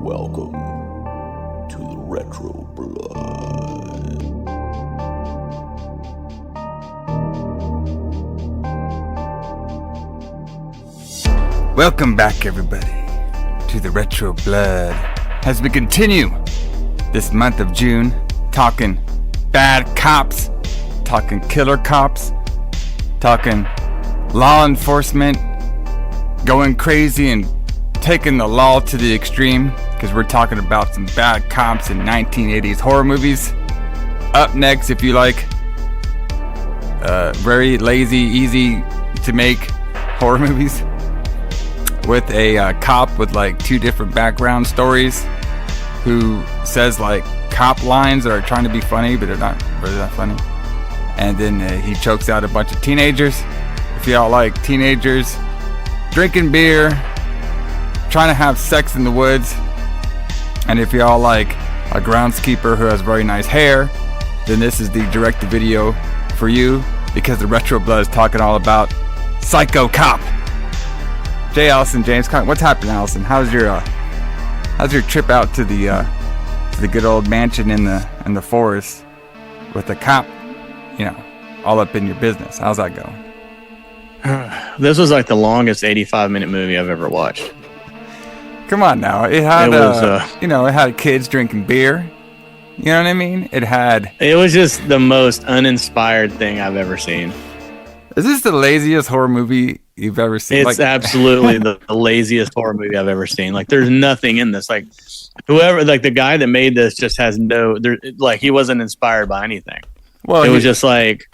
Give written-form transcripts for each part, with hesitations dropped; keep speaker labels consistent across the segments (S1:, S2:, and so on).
S1: Welcome to the Retro Blood.
S2: Welcome back, everybody, to the Retro Blood as we continue this month of June talking bad cops, talking killer cops, talking law enforcement going crazy and taking the law to the extreme, because we're talking about some bad cops in 1980s horror movies. Up next, if you like very lazy, easy to make horror movies with a cop with like two different background stories who says like cop lines that are trying to be funny but they're not really that funny, and then he chokes out a bunch of teenagers. If y'all like teenagers drinking beer, trying to have sex in the woods, and if y'all like a groundskeeper who has very nice hair, then this is the direct to video for you, because the Retro Blood is talking all about Psycho Cop. J. Alison, James, what's happening, Alison? How's your trip out to the good old mansion in the forest with the cop, all up in your business? How's that going?
S3: This was like the longest 85-minute movie I've ever watched.
S2: Come on now. It had it had kids drinking beer. You know what I mean? It
S3: was just the most uninspired thing I've ever seen.
S2: Is this the laziest horror movie you've ever seen?
S3: It's absolutely the laziest horror movie I've ever seen. Like, there's nothing in this. Like, whoever, like the guy that made this just has he wasn't inspired by anything. Well, it was just like,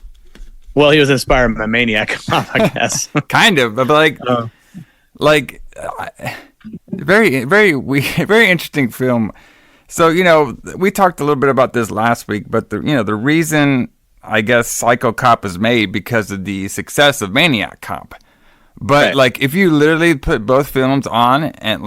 S3: well, he was inspired by Maniac Cop, I guess.
S2: Kind of, but very, very interesting film. So, we talked a little bit about this last week, but the reason I guess Psycho Cop is made because of the success of Maniac Cop. But right. If you literally put both films on and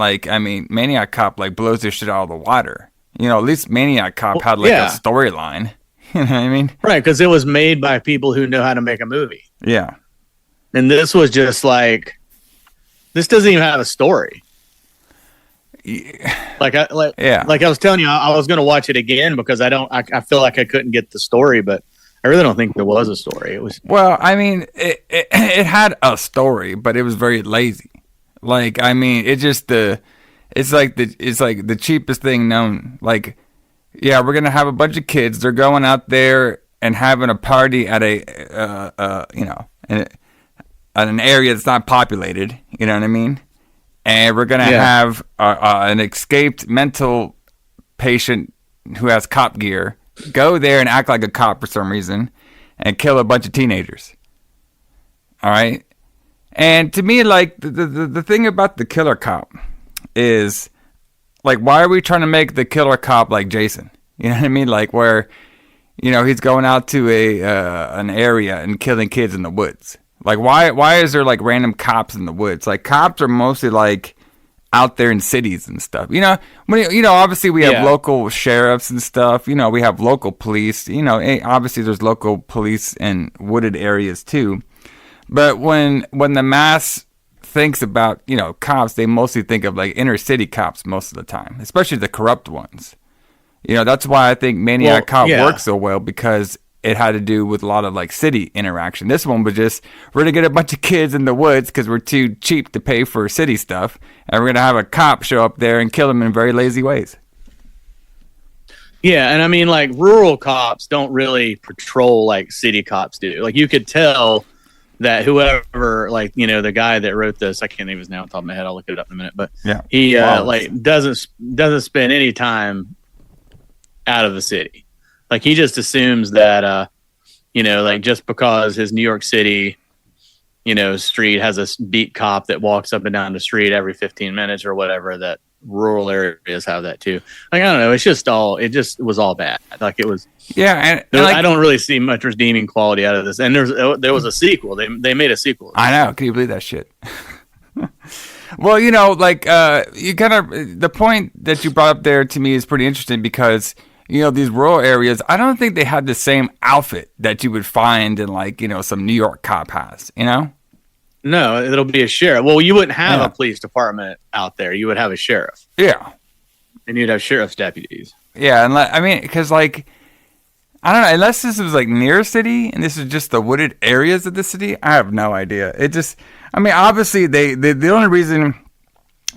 S2: Maniac Cop blows this shit out of the water. At least Maniac Cop had a storyline. You know what I mean?
S3: Right, because it was made by people who know how to make a movie.
S2: Yeah.
S3: And this was just this doesn't even have a story. Like I was telling you, I was going to watch it again because I feel like I couldn't get the story, but I really don't think there was a story. It was
S2: it had a story, but it was very lazy. It's like the cheapest thing known. We're gonna have a bunch of kids. They're going out there and having a party at at an area that's not populated. You know what I mean? And we're gonna have an escaped mental patient who has cop gear go there and act like a cop for some reason and kill a bunch of teenagers. All right? And to me, the thing about the killer cop is, why are we trying to make the killer cop like Jason? You know what I mean? Where, he's going out to an area and killing kids in the woods. Why is there random cops in the woods? Cops are mostly out there in cities and stuff. Obviously we have local sheriffs and stuff. We have local police. Obviously there's local police in wooded areas too. But when the mass thinks about, cops, they mostly think of inner city cops most of the time, especially the corrupt ones. That's why I think Maniac Cop works so well, because it had to do with a lot of city interaction. This one was just, we're going to get a bunch of kids in the woods because we're too cheap to pay for city stuff. And we're going to have a cop show up there and kill them in very lazy ways.
S3: Yeah. And rural cops don't really patrol like city cops do. You could tell that whoever, the guy that wrote this, I can't think of his name off the top of my head. I'll look it up in a minute, but he doesn't spend any time out of the city. He just assumes that, just because his New York City, street has a beat cop that walks up and down the street every 15 minutes or whatever, that rural areas have that too. I don't know. It just was all bad. It was.
S2: Yeah.
S3: I don't really see much redeeming quality out of this. And there was a sequel. They made a sequel.
S2: I know. Can you believe that shit? Well, you kind of, the point that you brought up there to me is pretty interesting because, these rural areas, I don't think they had the same outfit that you would find in some New York cop has,
S3: No, it'll be a sheriff. Well, you wouldn't have a police department out there. You would have a sheriff.
S2: Yeah.
S3: And you'd have sheriff's deputies.
S2: Yeah, and I mean, because like, I don't know, unless this was like near a city and this is just the wooded areas of the city, I have no idea. It just, I mean, obviously the only reason,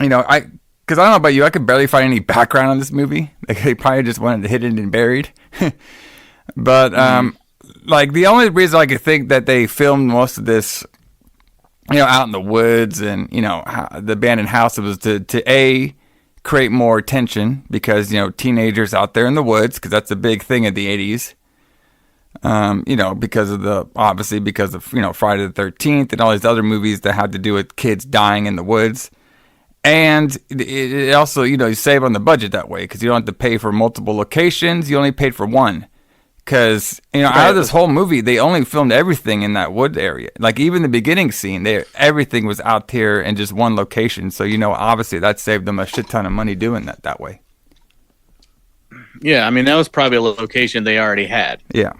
S2: you know, because I don't know about you, I could barely find any background on this movie. Like they probably just wanted to hidden and buried. But like the only reason I could think that they filmed most of this, you know, out in the woods and, you know, the abandoned house, was to create more attention because, you know, teenagers out there in the woods, because that's a big thing of the 80s. You know, because of, you know, Friday the 13th and all these other movies that had to do with kids dying in the woods. And it also, you know, you save on the budget that way because you don't have to pay for multiple locations. You only paid for one. Because, you know, out of this whole movie, they only filmed everything in that wood area. Like, even the beginning scene, everything was out here in just one location. So, you know, obviously that saved them a shit ton of money doing that way.
S3: Yeah, I mean, that was probably a location they already had.
S2: Yeah.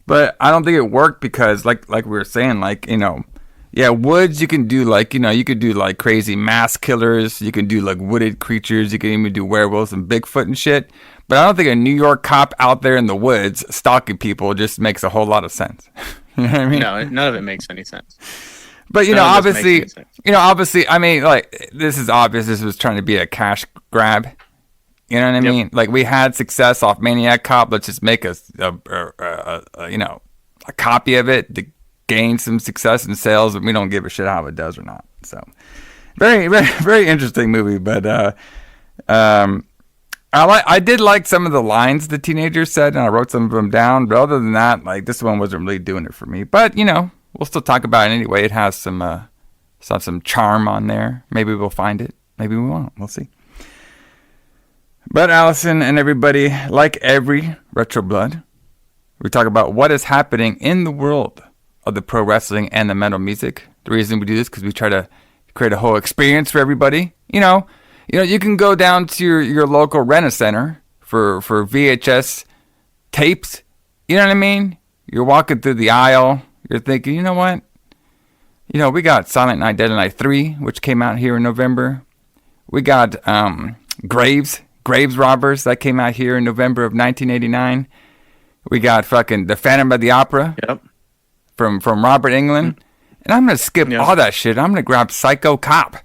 S2: But I don't think it worked because, like we were saying, like, you know, yeah, woods, you can do, like, you know, you could do, like, crazy mass killers. You can do, like, wooded creatures. You can even do werewolves and Bigfoot and shit. But I don't think a New York cop out there in the woods stalking people just makes a whole lot of sense. You know what I mean?
S3: No, none of it makes any sense.
S2: But, you know, obviously, I mean, like, this is obvious. This was trying to be a cash grab. You know what I mean? Like, we had success off Maniac Cop. Let's just make a you know, a copy of it to gain some success in sales, and we don't give a shit how it does or not. So, very, very, very interesting movie. But, I did like some of the lines the teenagers said, and I wrote some of them down. But other than that, like, this one wasn't really doing it for me. But, you know, we'll still talk about it anyway. It has some charm on there. Maybe we'll find it. Maybe we won't. We'll see. But Alison and everybody, like every Retro Blood, we talk about what is happening in the world of the pro wrestling and the metal music. The reason we do this is because we try to create a whole experience for everybody. You know, you can go down to your local rent-a-center for VHS tapes. You know what I mean? You're walking through the aisle. You're thinking, you know what? You know, we got Silent Night, Deadly Night 3, which came out here in November. We got Graves Robbers, that came out here in November of 1989. We got fucking The Phantom of the Opera.
S3: Yep.
S2: From Robert Englund. And I'm going to skip all that shit. I'm going to grab Psycho Cop.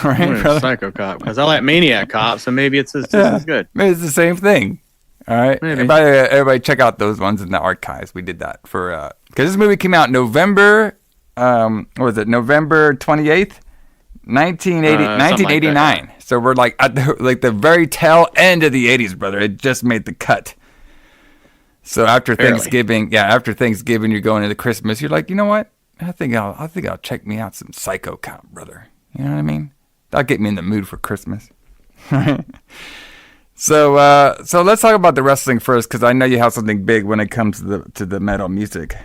S3: Right, Psycho Cop, because I like Maniac Cop, so maybe it's just as good.
S2: Maybe it's the same thing. All right. Everybody check out those ones in the archives. We did that for because this movie came out November. What was it? November 28th, 1989. Like that. So we're like at the very tail end of the 80s, brother. It just made the cut. So after Thanksgiving, you're going into Christmas. You're like, you know what? I think I'll check me out some Psycho Cop, brother. You know what I mean? That'll get me in the mood for Christmas. So let's talk about the wrestling first, because I know you have something big when it comes to the metal music.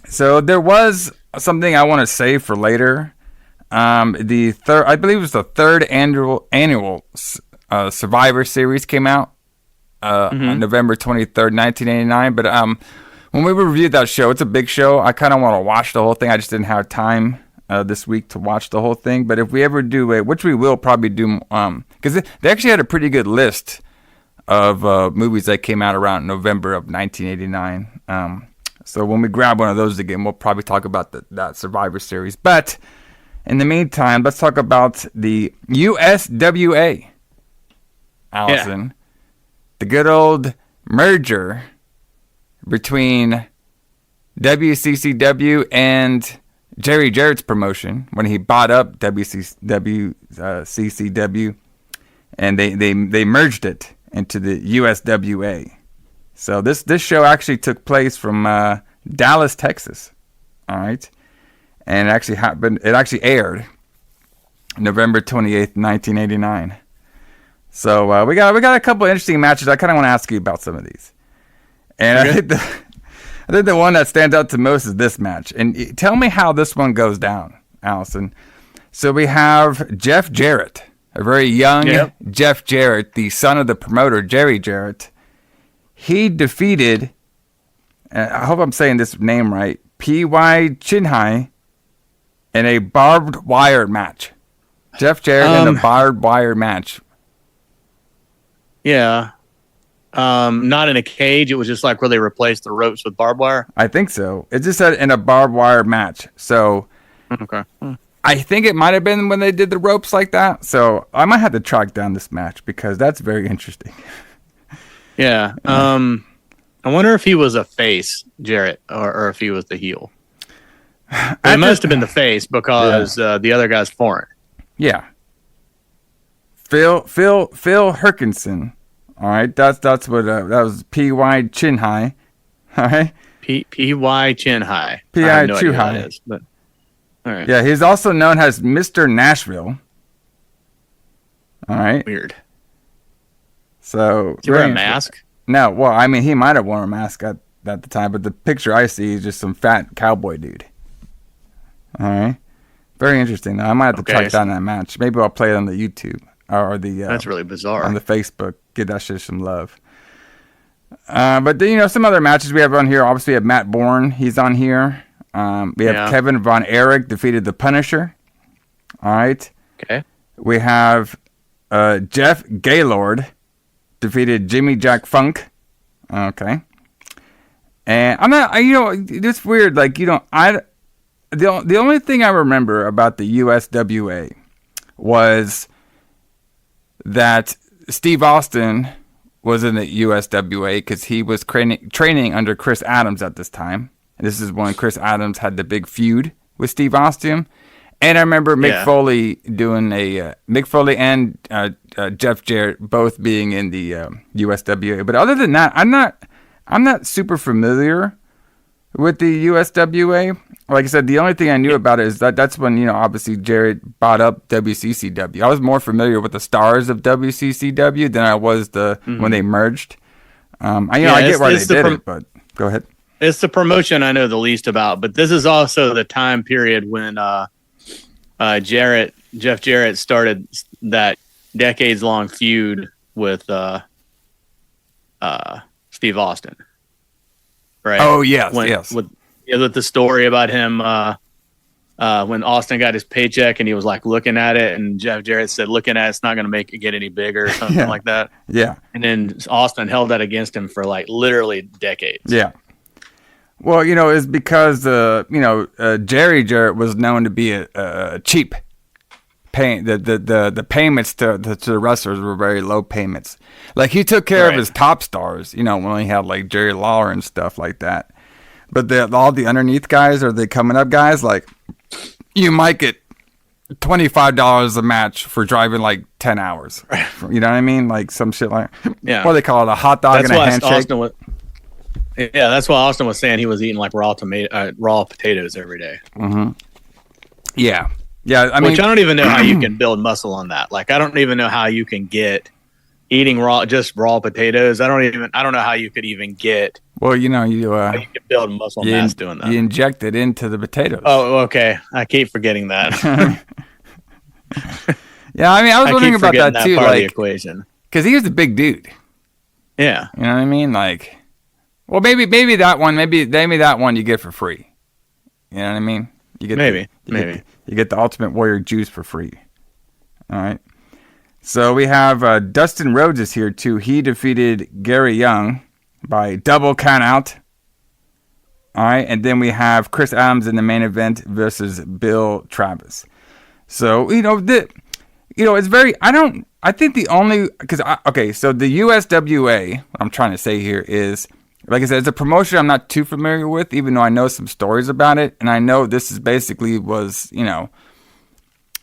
S2: So there was something I want to save for later. I believe it was the third annual Survivor Series came out on November 23rd, 1989. But when we reviewed that show, it's a big show. I kind of want to watch the whole thing. I just didn't have time this week to watch the whole thing. But if we ever do which we will probably do, because they actually had a pretty good list of movies that came out around November of 1989. So when we grab one of those again, we'll probably talk about that Survivor Series. But in the meantime, let's talk about the USWA, Alison. Yeah. The good old merger between WCCW and Jerry Jarrett's promotion when he bought up CCW, and they merged it into the USWA. So this show actually took place from Dallas, Texas. All right, and it actually aired November 28th, 1989. So we got a couple of interesting matches. I kind of want to ask you about some of these, and okay. I think the one that stands out to most is this match. And tell me how this one goes down, Alison. So we have Jeff Jarrett, a very young Jeff Jarrett, the son of the promoter, Jerry Jarrett. He defeated, I hope I'm saying this name right, P.Y. Chinhai in a barbed wire match. Jeff Jarrett in a barbed wire match.
S3: Yeah. Not in a cage. It was just like where they replaced the ropes with barbed wire.
S2: I think so. It just said in a barbed wire match. So
S3: okay.
S2: I think it might have been when they did the ropes like that. So I might have to track down this match because that's very interesting.
S3: Yeah. I wonder if he was a face, Jarrett, or if he was the heel. It must have been the face because the other guy's foreign.
S2: Yeah. Phil Herkinson. All right, that's what that was. P.Y. Chin High. All right.
S3: P.Y. Chin High.
S2: P.I. Chu High.
S3: But all right.
S2: Yeah, he's also known as Mr. Nashville. All right.
S3: Weird.
S2: So.
S3: Did he wear a mask?
S2: No. Well, I mean, he might have worn a mask at the time, but the picture I see is just some fat cowboy dude. All right. Very interesting. Though. I might have to track down that match. Maybe I'll play it on the YouTube or the.
S3: That's really bizarre.
S2: On the Facebook, give that shit some love. But then, some other matches we have on here. Obviously, we have Matt Bourne. He's on here. We have Kevin Von Erich defeated the Punisher. All right.
S3: Okay.
S2: We have Jeff Gaylord defeated Jimmy Jack Funk. Okay. And I'm not. It's weird. Like the only thing I remember about the USWA was that Steve Austin was in the USWA because he was training under Chris Adams at this time. And this is when Chris Adams had the big feud with Steve Austin. And I remember Mick Foley doing Mick Foley and Jeff Jarrett both being in the USWA. But other than that, I'm not super familiar with the USWA. Like I said, the only thing I knew about it is that's when, obviously Jarrett bought up WCCW. I was more familiar with the stars of WCCW than I was when they merged. I get why they did it, but go ahead.
S3: It's the promotion I know the least about, but this is also the time period when Jeff Jarrett started that decades-long feud with Steve Austin. Right?
S2: Oh, yes.
S3: With the story about him when Austin got his paycheck and he was like looking at it, and Jeff Jarrett said, "Looking at it's not going to make it get any bigger," or something like that.
S2: Yeah.
S3: And then Austin held that against him for like literally decades.
S2: Yeah. Well, it's because Jerry Jarrett was known to be a cheap pay. The payments to the wrestlers were very low payments. Like he took care of his top stars, when he had like Jerry Lawler and stuff like that. But all the underneath guys or the coming up guys, like you might get $25 a match for driving like 10 hours. You know what I mean? Like some shit like what do they call it? A hot dog and a handshake.
S3: That's why Austin was saying he was eating like raw potatoes every day.
S2: Mm-hmm. Yeah. I mean,
S3: which I don't even know how you can build muscle on that. Like I don't even know how you can get eating raw potatoes. I don't know how you could even get. Well,
S2: you
S3: can build muscle mass doing that.
S2: You inject it into the potatoes.
S3: Oh, okay. I keep forgetting that.
S2: Yeah, I mean, I was wondering about that too,
S3: part of the equation.
S2: Because he was a big dude.
S3: Yeah,
S2: you know what I mean. Like, well, maybe that one, maybe that one you get for free. You know what I mean? You get
S3: maybe
S2: you get the Ultimate Warrior juice for free. All right. So we have Dustin Rhodes is here too. He defeated Gary Young by double count out. All right, and then we have Chris Adams in the main event versus Bill Travis. So it's very. I think the only so the USWA. What I'm trying to say here is, like I said, it's a promotion I'm not too familiar with, even though I know some stories about it, and I know this is basically was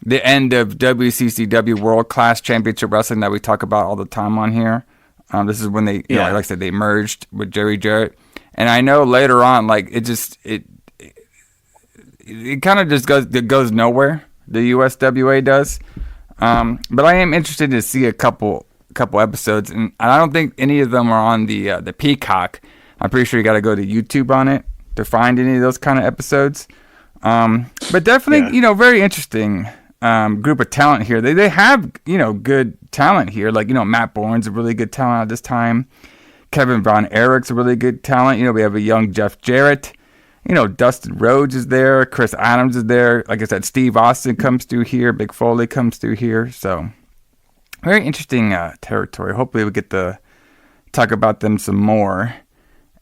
S2: the end of WCCW World Class Championship Wrestling that we talk about all the time on here. This is when they, like I said, they merged with Jerry Jarrett. And I know later on, like, it kind of just goes nowhere. The USWA does. But I am interested to see a couple episodes. And I don't think any of them are on the Peacock. I'm pretty sure you got to go to YouTube on it to find any of those kind of episodes. But definitely, very interesting. Group of talent here. They have, good talent here. Like, Matt Bourne's a really good talent at this time. Kevin Von Erich's a really good talent. We have a young Jeff Jarrett. Dustin Rhodes is there, Chris Adams is there. Like I said, Steve Austin comes through here, Big Foley comes through here. So very interesting territory. Hopefully we get to talk about them some more.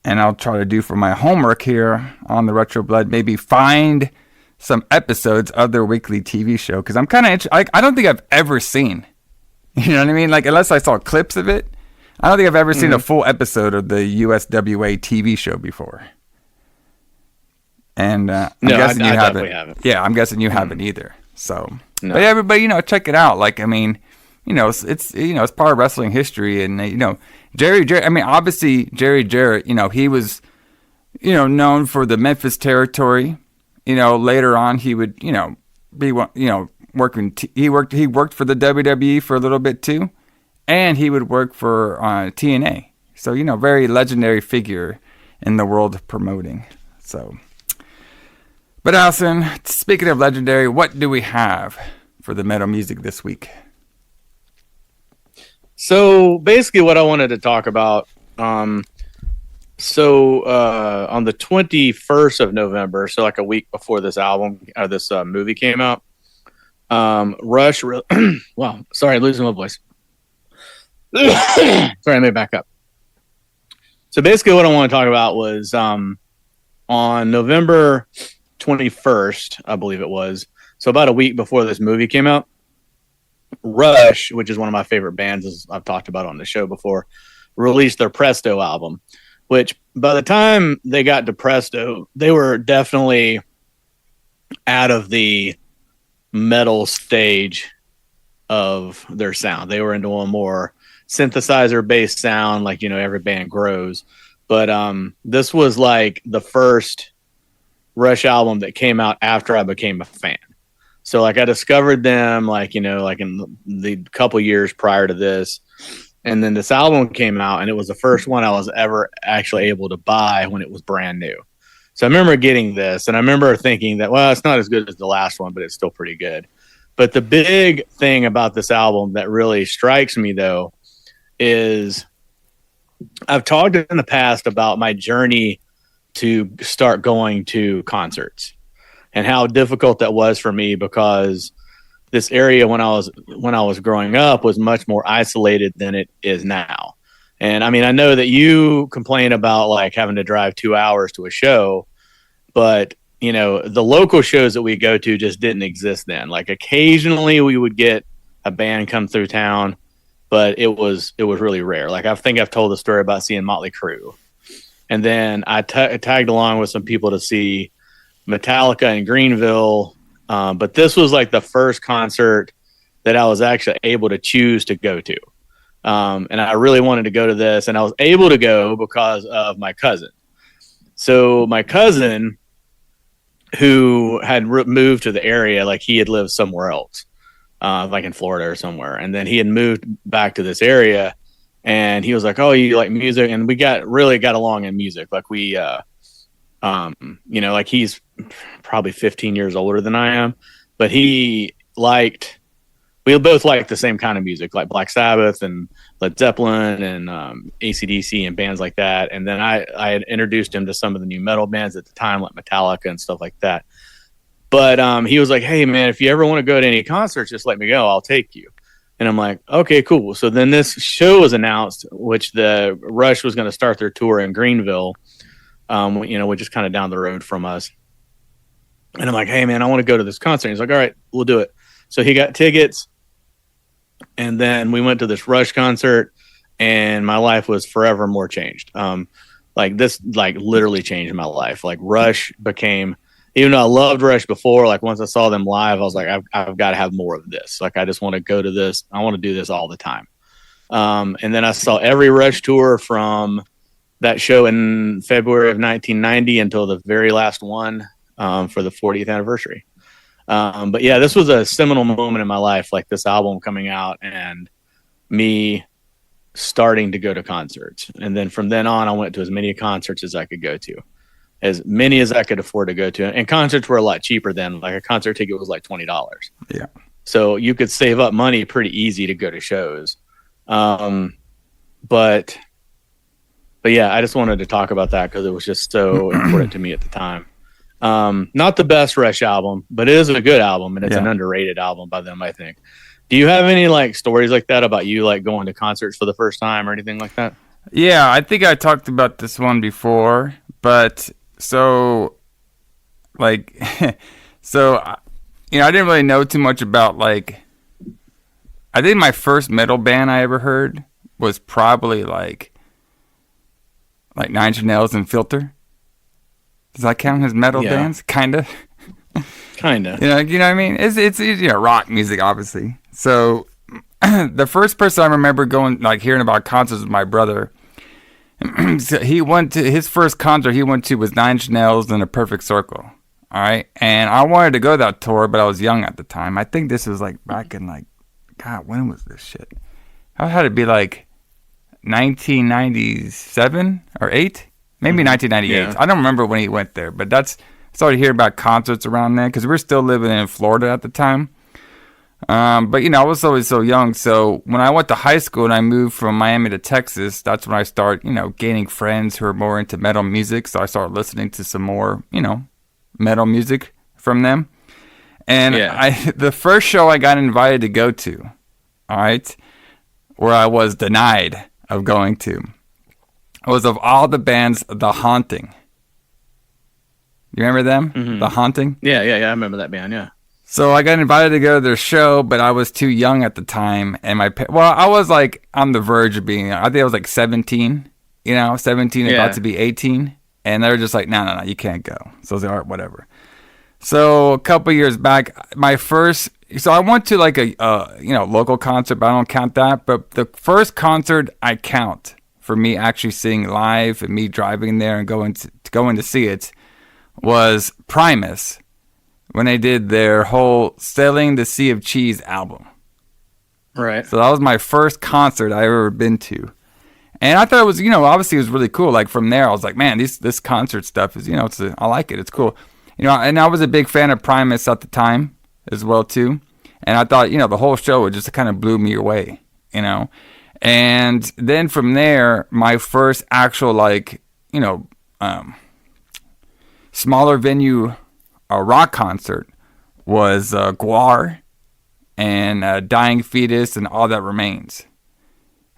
S2: And I'll try to do for my homework here on the Retro Blood, maybe find some episodes of their weekly TV show. Because I'm kind of I don't think I've ever seen, you know what I mean? Like, unless I saw clips of it, I don't think I've ever seen a full episode of the USWA TV show before. And I'm guessing you haven't. Yeah, I'm guessing you haven't either. So, no. But everybody, check it out. Like, I mean, it's part of wrestling history, and Jerry Jarrett. I mean, obviously Jerry Jarrett. He was, known for the Memphis territory. Later on he would, be, working. He worked for the WWE for a little bit too, and he would work for TNA. So very legendary figure in the world of promoting. So, but Alison, speaking of legendary, what do we have for the metal music this week?
S3: So basically what I wanted to talk about, on the 21st of November, so like a week before this movie came out, Rush, wow, sorry, losing my voice. Sorry, let me back up. So basically what I want to talk about was, on November 21st, I believe it was, so about a week before this movie came out, Rush, which is one of my favorite bands, as I've talked about on the show before, released their Presto album, which by the time they got to Presto, they were definitely out of the metal stage of their sound. They were into a more synthesizer-based sound, like, every band grows. But this was like the first Rush album that came out after I became a fan. So like I discovered them like in the couple years prior to this. And then this album came out, and it was the first one I was ever actually able to buy when it was brand new. So I remember getting this, and I remember thinking that, well, it's not as good as the last one, but it's still pretty good. But the big thing about this album that really strikes me, though, is I've talked in the past about my journey to start going to concerts and how difficult that was for me, because this area when I was growing up was much more isolated than it is now. And I mean, I know that you complain about like having to drive 2 hours to a show, but the local shows that we go to just didn't exist then. Like occasionally we would get a band come through town, but it was really rare. Like I think I've told the story about seeing Motley Crue. And then I tagged along with some people to see Metallica in Greenville. But this was like the first concert that I was actually able to choose to go to. And I really wanted to go to this, and I was able to go because of my cousin. So my cousin, who had moved to the area, like he had lived somewhere else, like in Florida or somewhere. And then he had moved back to this area, and he was like, "Oh, you like music?" And we really got along in music. Like we, like he's probably 15 years older than I am, but we both liked the same kind of music, like Black Sabbath and Led Zeppelin and AC/DC and bands like that. And then I had introduced him to some of the new metal bands at the time, like Metallica and stuff like that. But he was like, "Hey man, if you ever want to go to any concerts, just let me go. I'll take you." And I'm like, "Okay, cool." So then this show was announced, which the Rush was going to start their tour in Greenville, which is kind of down the road from us. And I'm like, "Hey man, I want to go to this concert." He's like, "All right, we'll do it." So he got tickets, and then we went to this Rush concert, and my life was forever more changed. Literally changed my life. Like Rush became, even though I loved Rush before, like once I saw them live, I was like, I've got to have more of this. Like I just want to go to this. I want to do this all the time. And then I saw every Rush tour from that show in February of 1990 until the very last one for the 40th anniversary. But yeah, this was a seminal moment in my life, like this album coming out and me starting to go to concerts. And then from then on, I went to as many concerts as I could go to, as many as I could afford to go to. And concerts were a lot cheaper then. Like a concert ticket was like $20.
S2: Yeah. So
S3: you could save up money pretty easy to go to shows. But yeah, I just wanted to talk about that because it was just so important to me at the time. Not the best Rush album, but it is a good album, and it's an underrated album by them, I think. Do you have any like stories like that about you like going to concerts for the first time or anything like that?
S2: Yeah, I think I talked about this one before, but so like so you know, I didn't really know too much about like I think my first metal band I ever heard was probably like Nine Inch Nails and Filter. Does that count as metal bands? Kinda.
S3: Kinda.
S2: You know what I mean? It's you know, rock music, obviously. So the first person I remember going like hearing about concerts was my brother. So he went to his first concert he went to was Nine Inch Nails and A Perfect Circle. All right, and I wanted to go to that tour, but I was young at the time. I think this was like back in like, God, when was this shit? I had to be like 1997 or 8, maybe 1998. Yeah. I don't remember when he went there, but I started hearing about concerts around then because we were still living in Florida at the time. But you know, I was always so young. So when I went to high school and I moved from Miami to Texas, that's when I started, you know, gaining friends who are more into metal music. So I started listening to some more, you know, metal music from them. And the first show I got invited to go to, all right, where I was denied of going to, was of all the bands, The Haunting. You remember them? Mm-hmm. The Haunting?
S3: Yeah, I remember that band, yeah.
S2: So I got invited to go to their show, but I was too young at the time. And I was like on the verge of being, I think I was like 17, you know, 17, about to be 18. And they were just like, no, you can't go. So I was like, all right, whatever. So a couple years back, so I went to like a you know, local concert, but I don't count that. But the first concert I count for me actually seeing live and me driving there and going to see it was Primus when they did their whole Sailing the Sea of Cheese album.
S3: Right.
S2: So that was my first concert I ever been to. And I thought it was, you know, obviously it was really cool. Like from there, I was like, man, this concert stuff is, you know, I like it. It's cool. You know, and I was a big fan of Primus at the time as well, too. And I thought, you know, the whole show just kind of blew me away, you know. And then from there, my first actual, like, you know, smaller venue rock concert was Guar and Dying Fetus and All That Remains.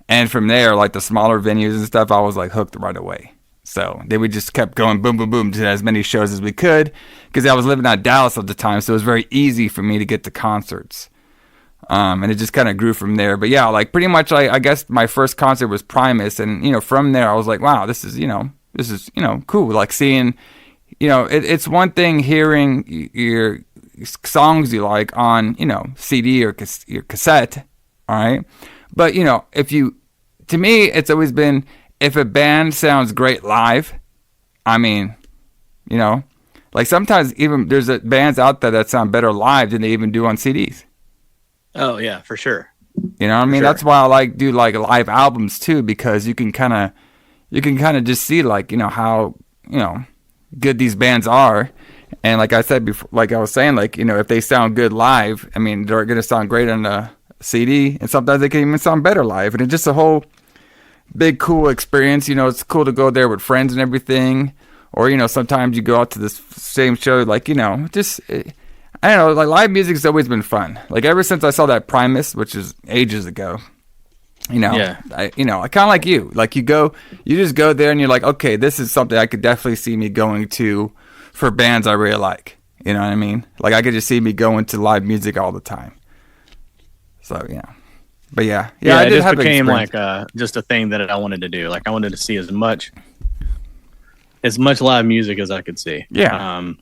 S2: And from there, like the smaller venues and stuff, I was like hooked right away. So they would just kept going boom, boom, boom to as many shows as we could because I was living out of Dallas at the time. So it was very easy for me to get to concerts. And it just kind of grew from there. But yeah, like pretty much I guess my first concert was Primus. And, you know, from there I was like, wow, this is, you know, cool. Like seeing, you know, it's one thing hearing your songs you like on, you know, CD or your cassette. All right. But, you know, to me, it's always been, if a band sounds great live, I mean, you know, like sometimes even there's bands out there that sound better live than they even do on CDs.
S3: Oh, yeah, for sure.
S2: You know what I mean? Sure. That's why I do like live albums too, because you can kind of just see like, you know, how, you know, good these bands are. And like I said before, like I was saying, like, you know, if they sound good live, I mean, they're going to sound great on the CD, and sometimes they can even sound better live. And it's just a whole big cool experience. You know, it's cool to go there with friends and everything, or, you know, sometimes you go out to this same show, like, you know, just I don't know, like live music has always been fun. Like ever since I saw that Primus, which is ages ago, you know, I kind of like you, like you just go there and you're like, okay, this is something I could definitely see me going to for bands I really like. You know what I mean? Like I could just see me going to live music all the time. So yeah, but yeah,
S3: it just became like just a thing that I wanted to do. Like I wanted to see as much live music as I could see.
S2: Yeah.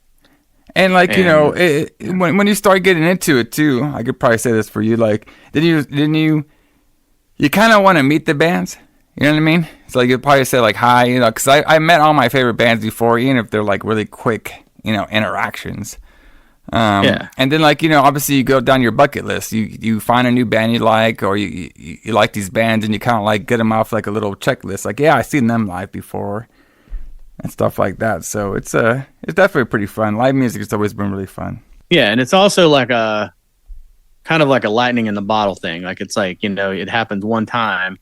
S2: And like, you know, when you start getting into it too, I could probably say this for you. Like, didn't you kind of want to meet the bands? You know what I mean? So like you'd probably say like hi, you know, because I met all my favorite bands before, even if they're like really quick, you know, interactions. And then like, you know, obviously you go down your bucket list. You find a new band you like, or you like these bands, and you kind of like get them off like a little checklist. Like, yeah, I've seen them live before, and stuff like that. So it's definitely pretty fun. Live music has always been really fun. Yeah,
S3: and it's also like a kind of like a lightning in the bottle thing. Like it's like, you know, it happens one time,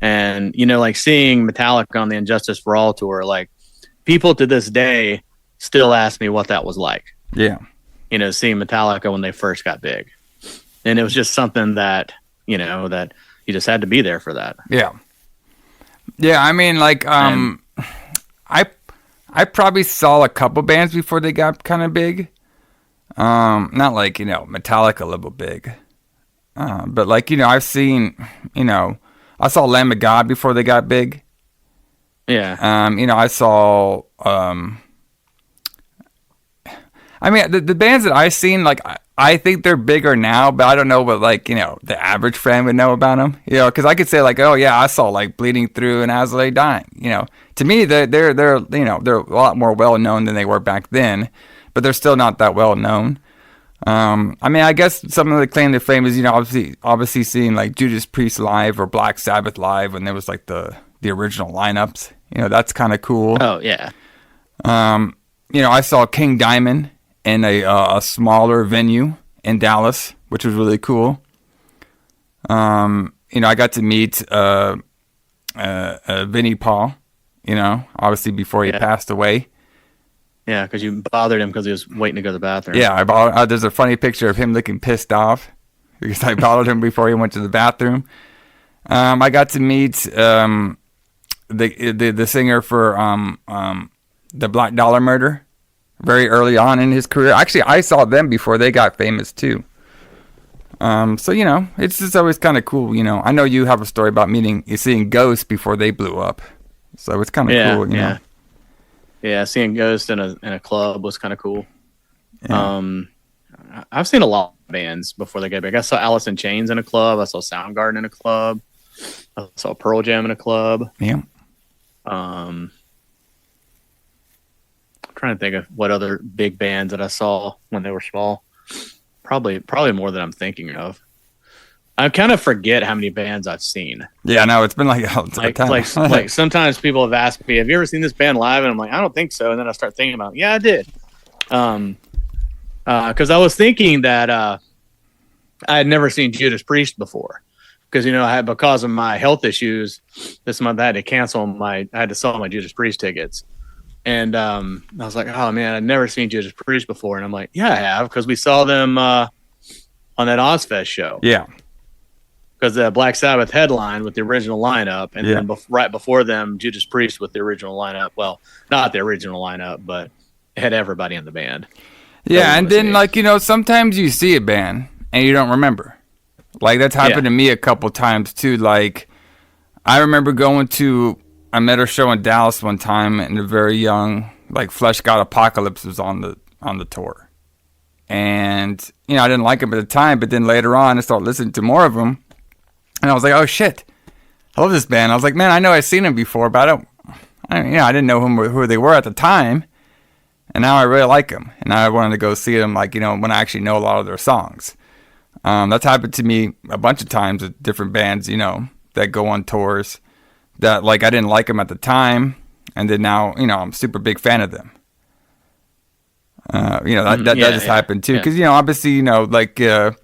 S3: and you know, like seeing Metallica on the Injustice for All tour, like people to this day still ask me what that was like.
S2: Yeah.
S3: You know, seeing Metallica when they first got big. And it was just something that, you know, that you just had to be there for that.
S2: Yeah. Yeah, I mean, like, I probably saw a couple bands before they got kind of big. Not like, you know, Metallica level big. But like, you know, I've seen, you know, I saw Lamb of God before they got big.
S3: Yeah.
S2: You know, I saw, I mean, the bands that I've seen, like, I think they're bigger now, but I don't know what, like, you know, the average fan would know about them. You know, because I could say, like, oh, yeah, I saw, like, Bleeding Through and As They Dying. You know, to me, they're you know, they're a lot more well-known than they were back then, but they're still not that well-known. I mean, I guess some of the claim to fame is, you know, obviously seeing, like, Judas Priest live or Black Sabbath live when there was, like, the original lineups. You know, that's kind of cool.
S3: Oh, yeah.
S2: You know, I saw King Diamond in a smaller venue in Dallas, which was really cool. You know, I got to meet Vinnie Paul, you know, obviously before he passed away.
S3: Yeah, because you bothered him because he was waiting to go to the bathroom.
S2: Yeah, there's a funny picture of him looking pissed off because I bothered him before he went to the bathroom. I got to meet the singer for the Black Dollar Murder very early on in his career. Actually, I saw them before they got famous too. So, you know, it's just always kind of cool. You know, I know you have a story about seeing Ghost before they blew up. So it's kind of cool, you know.
S3: Yeah, seeing Ghost in a club was kind of cool.
S2: Yeah.
S3: I've seen a lot of bands before they got big. I saw Alice in Chains in a club. I saw Soundgarden in a club. I saw Pearl Jam in a club.
S2: Yeah.
S3: I'm trying to think of what other big bands that I saw when they were small. Probably more than I'm thinking of. I kind of forget how many bands I've seen.
S2: Yeah, no, it's been like a time.
S3: Like sometimes people have asked me, "Have you ever seen this band live?" And I'm like, "I don't think so." And then I start thinking about, "Yeah, I did." Because I was thinking that I had never seen Judas Priest before. Because, you know, because of my health issues this month, I had to sell my Judas Priest tickets. And I was like, oh, man, I'd never seen Judas Priest before. And I'm like, yeah, I have, because we saw them on that Ozfest show.
S2: Yeah.
S3: Because the Black Sabbath headline with the original lineup, and then right before them, Judas Priest with the original lineup. Well, not the original lineup, but it had everybody in the band.
S2: Yeah, and then, like, you know, sometimes you see a band and you don't remember. Like, that's happened to me a couple times, too. Like, I remember going to a metal show in Dallas one time, and a very young, like, Flesh God Apocalypse was on the tour. And, you know, I didn't like them at the time, but then later on, I started listening to more of them. And I was like, oh, shit. I love this band. I was like, man, I know I've seen them before, but I didn't know who they were at the time. And now I really like them. And I wanted to go see them, like, you know, when I actually know a lot of their songs. That's happened to me a bunch of times with different bands, you know, that go on tours that, like, I didn't like them at the time, and then now, you know, I'm a super big fan of them. You know, that just happened too, because, you know, obviously, you know, like, you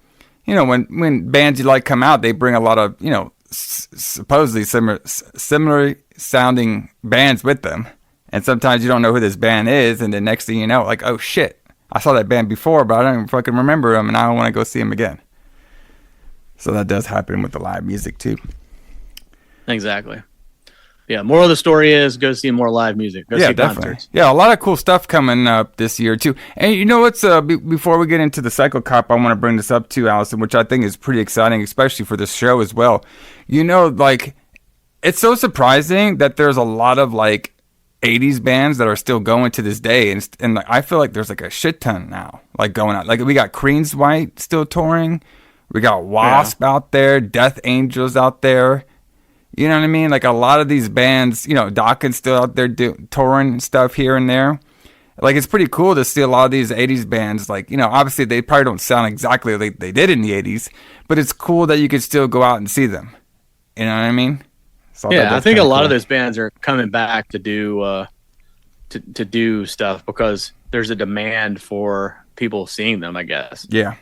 S2: know, when bands you like come out, they bring a lot of, you know, supposedly similar sounding bands with them, and sometimes you don't know who this band is, and the next thing you know, like, oh shit, I saw that band before, but I don't even fucking remember them, and I don't want to go see them again. So that does happen with the live music too. Exactly.
S3: Yeah, moral of the story is go see more live music. Go see concerts.
S2: Yeah, a lot of cool stuff coming up this year too. And you know what's before we get into the Psycho Cop, I want to bring this up too, Alison, which I think is pretty exciting, especially for this show as well. You know, like, it's so surprising that there's a lot of, like, 80s bands that are still going to this day, and like, I feel like there's like a shit ton now, like, going out. Like, we got Creed's White still touring, we got Wasp out there, Death Angels out there. You know what I mean? Like, a lot of these bands, you know, Dawkins still out there touring stuff here and there. Like, it's pretty cool to see a lot of these 80s bands. Like, you know, obviously they probably don't sound exactly like they did in the 80s, but it's cool that you could still go out and see them. You know what I mean?
S3: So yeah, I think a lot of those bands are coming back to do to do stuff because there's a demand for people seeing them, I guess.
S2: Yeah.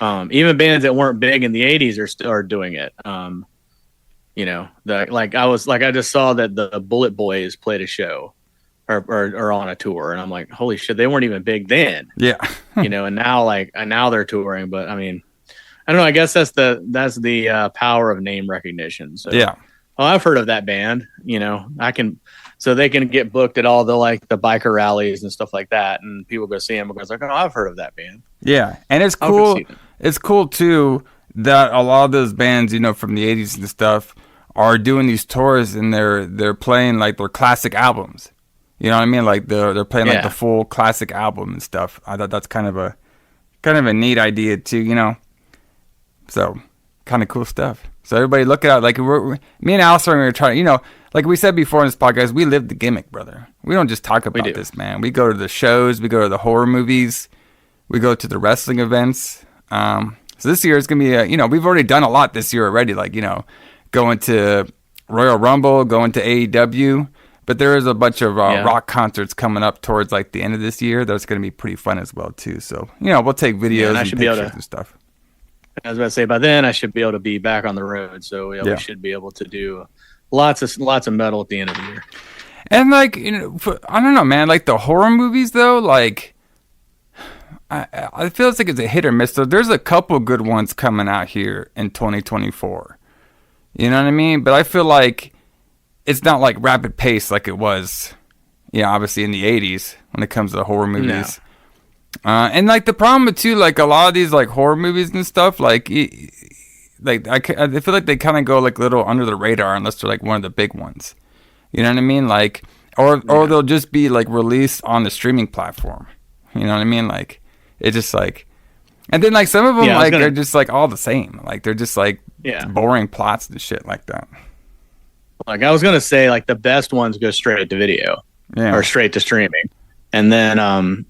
S3: Even bands that weren't big in the 80s are doing it. You know, I just saw that the Bullet Boys played a show or on a tour, and I'm like, holy shit, they weren't even big then.
S2: Yeah.
S3: And now they're touring. But I mean, I don't know. I guess that's the power of name recognition. So
S2: yeah.
S3: Oh, I've heard of that band. So they can get booked at all the biker rallies and stuff like that, and people go see them because like, oh, I've heard of that band.
S2: Yeah, and it's cool. It's cool too that a lot of those bands, from the '80s and stuff, are doing these tours and they're playing like their classic albums. You know what I mean? Like they're playing like the full classic album and stuff. I thought that's kind of a neat idea too. So kind of cool stuff. So everybody look it out. Like me and Alison are trying. Like we said before in this podcast, we live the gimmick, brother. We don't just talk about this, man. We go to the shows. We go to the horror movies. We go to the wrestling events. So this year is going to be, we've already done a lot this year already. Like, going to Royal Rumble, going to AEW. But there is a bunch of rock concerts coming up towards like the end of this year. That's going to be pretty fun as well, too. So, we'll take videos and pictures and stuff.
S3: I was about to say, by then I should be able to be back on the road. So we should be able to do lots of metal at the end of the year.
S2: And like, I don't know, man, like the horror movies though, like I feel like it's a hit or miss. So there's a couple good ones coming out here in 2024. You know what I mean? But I feel like it's not like rapid pace like it was, obviously in the 80s when it comes to the horror movies. No. And like the problem with too, like a lot of these like horror movies and stuff, like I feel like they kind of go like little under the radar unless they're like one of the big ones. You know what I mean? Like, or they'll just be like released on the streaming platform. You know what I mean? Like, it's just like, and then like some of them they're just like all the same. Like they're just like boring plots and shit like that.
S3: Like I was gonna say, like the best ones go straight to video or straight to streaming, and then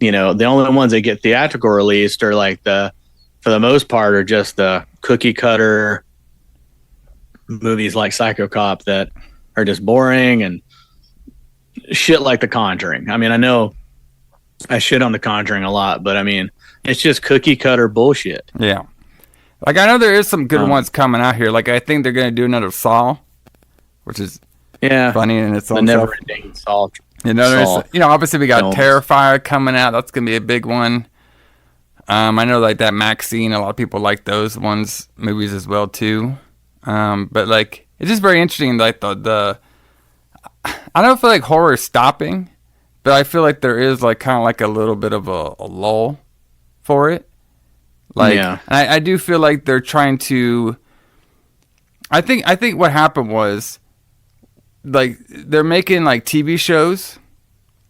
S3: the only ones that get theatrical released are like for the most part are just the cookie cutter movies like Psycho Cop that are just boring and shit like The Conjuring. I mean, I know I shit on The Conjuring a lot, but I mean, it's just cookie cutter bullshit.
S2: Yeah. Like, I know there is some good ones coming out here. Like, I think they're going to do another Saw, which is funny in its own self.
S3: The never-ending Saw.
S2: Obviously we got Terrifier coming out. That's going to be a big one. I know like that Maxine, a lot of people like those movies as well too. But like, it's just very interesting. Like I don't feel like horror is stopping, but I feel like there is like kind of like a little bit of a lull for it. Like, I do feel like they're trying to. I think what happened was, like, they're making like TV shows,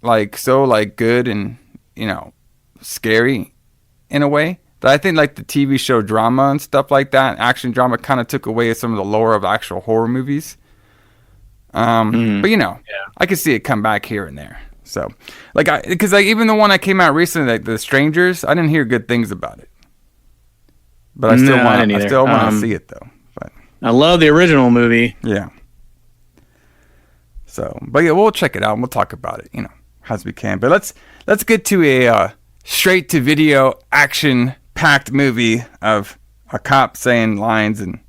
S2: like so like good and scary in a way. But I think like the TV show drama and stuff like that, action drama, kind of took away some of the lore of actual horror movies. But I could see it come back here and there. So, like, because like even the one that came out recently, like The Strangers, I didn't hear good things about it. But I still want to see it though. But
S3: I love the original movie.
S2: Yeah. So, but yeah, we'll check it out and we'll talk about it, as we can. But let's get to a straight to video action packed movie of a cop saying lines and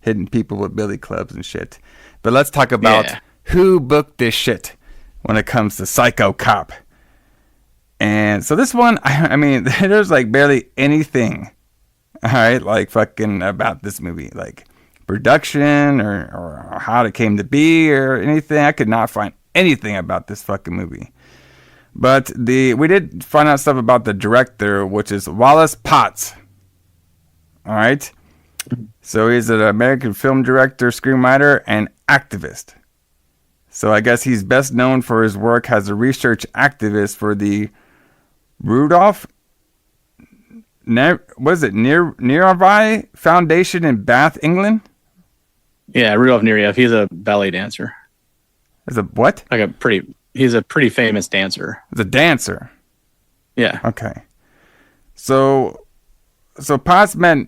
S2: hitting people with billy clubs and shit. But let's talk about who booked this shit when it comes to Psycho Cop. And so this one, I mean, there's like barely anything, all right, like fucking about this movie, like production or how it came to be or anything. I could not find anything about this fucking movie. But we did find out stuff about the director, which is Wallace Potts. All right. So he's an American film director, screenwriter, and activist. So I guess he's best known for his work as a research activist for the Rudolph Nervi Foundation in Bath, England.
S3: Yeah, Rudolph Nureyev. He's a ballet dancer.
S2: Is a what?
S3: He's a pretty famous dancer.
S2: He's a dancer.
S3: Yeah.
S2: Okay. So Potts met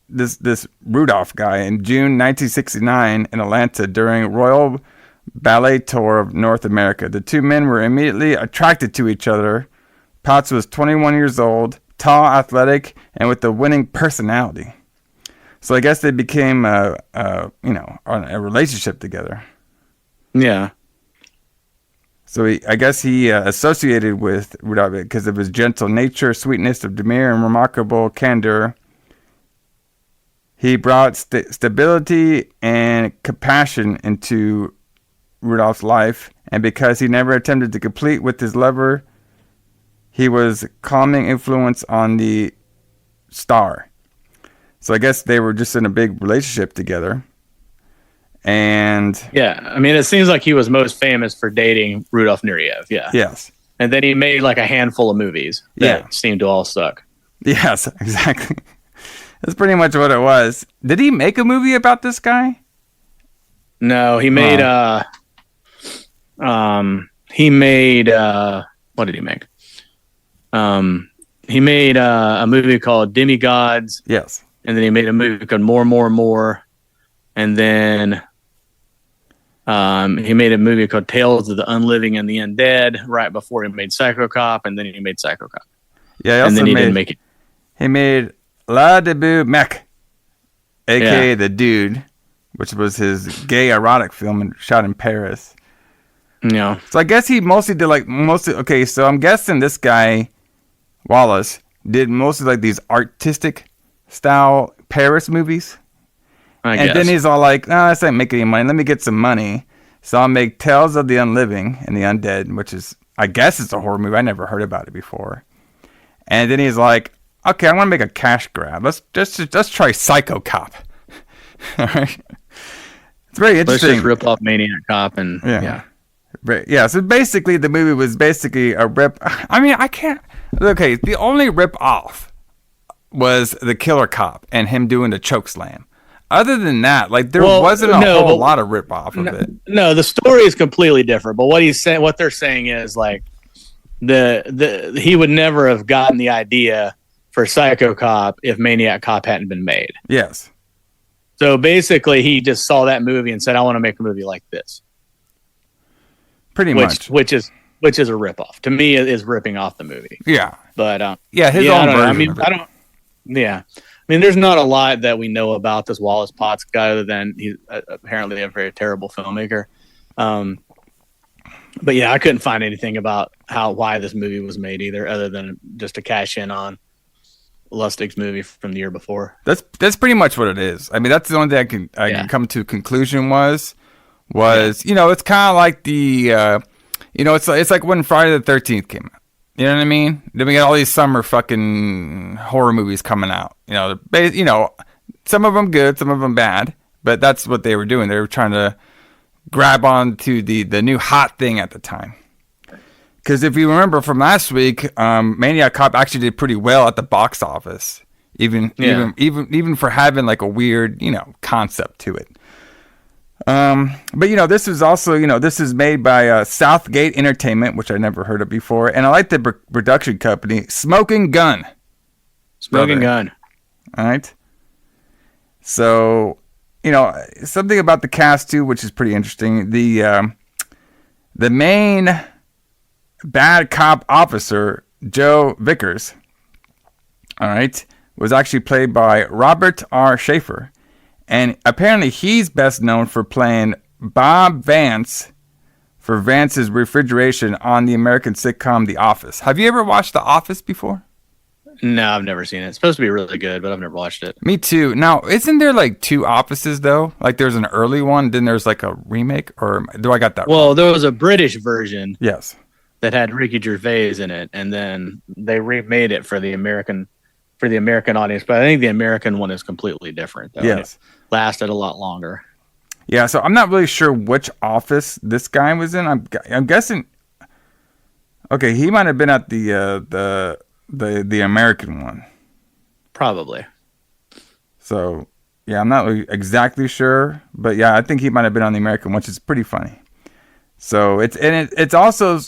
S2: this Rudolph guy in June 1969 in Atlanta during Royal Ballet Tour of North America. The two men were immediately attracted to each other. Potts was 21 years old, tall, athletic, and with a winning personality. So I guess they became a relationship together.
S3: Yeah.
S2: So I guess he associated with Rudolph because of his gentle nature, sweetness of demeanor, and remarkable candor. He brought stability and compassion into Rudolph's life, and because he never attempted to compete with his lover, he was calming influence on the star. So I guess they were just in a big relationship together. And
S3: yeah, I mean, it seems like he was most famous for dating Rudolph Nureyev. Yeah.
S2: Yes.
S3: And then he made like a handful of movies that seemed to all suck.
S2: Yes, exactly. That's pretty much what it was. Did he make a movie about this guy?
S3: No, he made what did he make? He made a movie called Demigods.
S2: Yes.
S3: And then he made a movie called More. And then he made a movie called Tales of the Unliving and the Undead right before he made Psycho Cop, and then he made Psycho Cop.
S2: Yeah,
S3: and then he didn't make it.
S2: He made La Debut Mec, a.k.a. The Dude, which was his gay erotic film shot in Paris.
S3: Yeah.
S2: So I guess he mostly did okay, so I'm guessing this guy, Wallace, did mostly like these artistic style Paris movies.
S3: I guess.
S2: Then he's all like, no, this ain't making any money. Let me get some money. So I'll make Tales of the Unliving and the Undead, which is, I guess it's a horror movie. I never heard about it before. And then he's like, okay, I want to make a cash grab. Let's try Psycho Cop. All right. It's very interesting.
S3: Let's just rip off Maniac Cop and yeah.
S2: Yeah, so basically the movie was basically a rip. I mean, I can't. Okay, the only rip off was the Killer Cop and him doing the choke slam. Other than that, like there wasn't a whole lot of rip off of it.
S3: No, the story is completely different. But what they're saying is like he would never have gotten the idea for Psycho Cop if Maniac Cop hadn't been made.
S2: Yes.
S3: So basically, he just saw that movie and said, "I want to make a movie like this."
S2: Pretty much,
S3: which is a ripoff. To me, it is ripping off the movie.
S2: Yeah,
S3: but
S2: his own version.
S3: I don't. Yeah, I mean, there's not a lot that we know about this Wallace Potts guy other than he's apparently a very terrible filmmaker. But yeah, I couldn't find anything about why this movie was made either, other than just to cash in on Lustig's movie from the year before.
S2: That's pretty much what it is. I mean, that's the only thing I can come to a conclusion was it's kind of like the it's like when Friday the 13th came out. You know what I mean? Then we got all these summer fucking horror movies coming out. Some of them good, some of them bad, but that's what they were doing. They were trying to grab on to the new hot thing at the time. Because if you remember from last week, Maniac Cop actually did pretty well at the box office, even for having like a weird concept to it. But this is also this is made by Southgate Entertainment, which I never heard of before, and I like the production company Smoking Gun.
S3: Smoking Gun.
S2: All right. So something about the cast too, which is pretty interesting. The main bad cop officer, Joe Vickers, all right, was actually played by Robert R. Schaefer. And apparently he's best known for playing Bob Vance for Vance's refrigeration on the American sitcom The Office. Have you ever watched The Office before?
S3: No, I've never seen it. It's supposed to be really good, but I've never watched it.
S2: Me too. Now, isn't there like two Offices though? Like there's an early one, then there's like a remake, or do I got that wrong?
S3: Well, there was a British version.
S2: Yes.
S3: That had Ricky Gervais in it, and then they remade it for the American audience. But I think the American one is completely different. Though.
S2: Yes.
S3: It lasted a lot longer.
S2: Yeah, so I'm not really sure which office this guy was in. I'm guessing. Okay, he might have been at the American one.
S3: Probably.
S2: So yeah, I'm not really exactly sure, but yeah, I think he might have been on the American, which is pretty funny. So it's also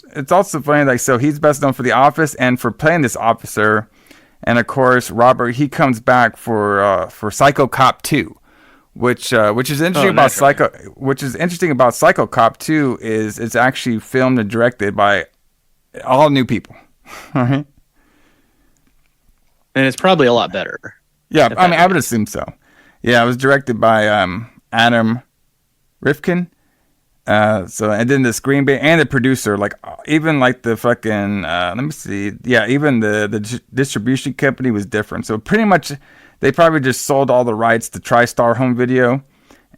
S2: funny, like, so he's best known for The Office and for playing this officer, and of course Robert, he comes back for Psycho Cop 2, which is interesting about Psycho Cop 2 is it's actually filmed and directed by all new people. All right.
S3: And it's probably a lot better.
S2: Yeah, I mean, I would assume so. Yeah, it was directed by Adam Rifkin. And then the screenplay and the producer, like even like the fucking let me see, yeah, even the distribution company was different. So pretty much they probably just sold all the rights to TriStar Home Video,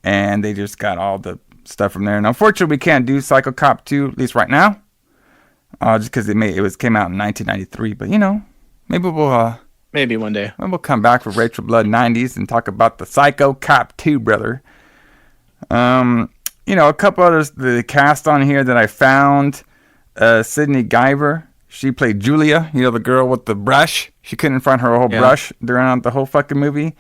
S2: and they just got all the stuff from there. And unfortunately, we can't do Psycho Cop 2 at least right now, just because came out in 1993. But maybe we'll
S3: maybe one day
S2: we'll come back for Rachel Blood 90s and talk about the Psycho Cop 2, brother. A couple others, the cast on here that I found, Sydney Guyver, she played Julia, the girl with the brush. She couldn't find her whole brush during the whole fucking movie.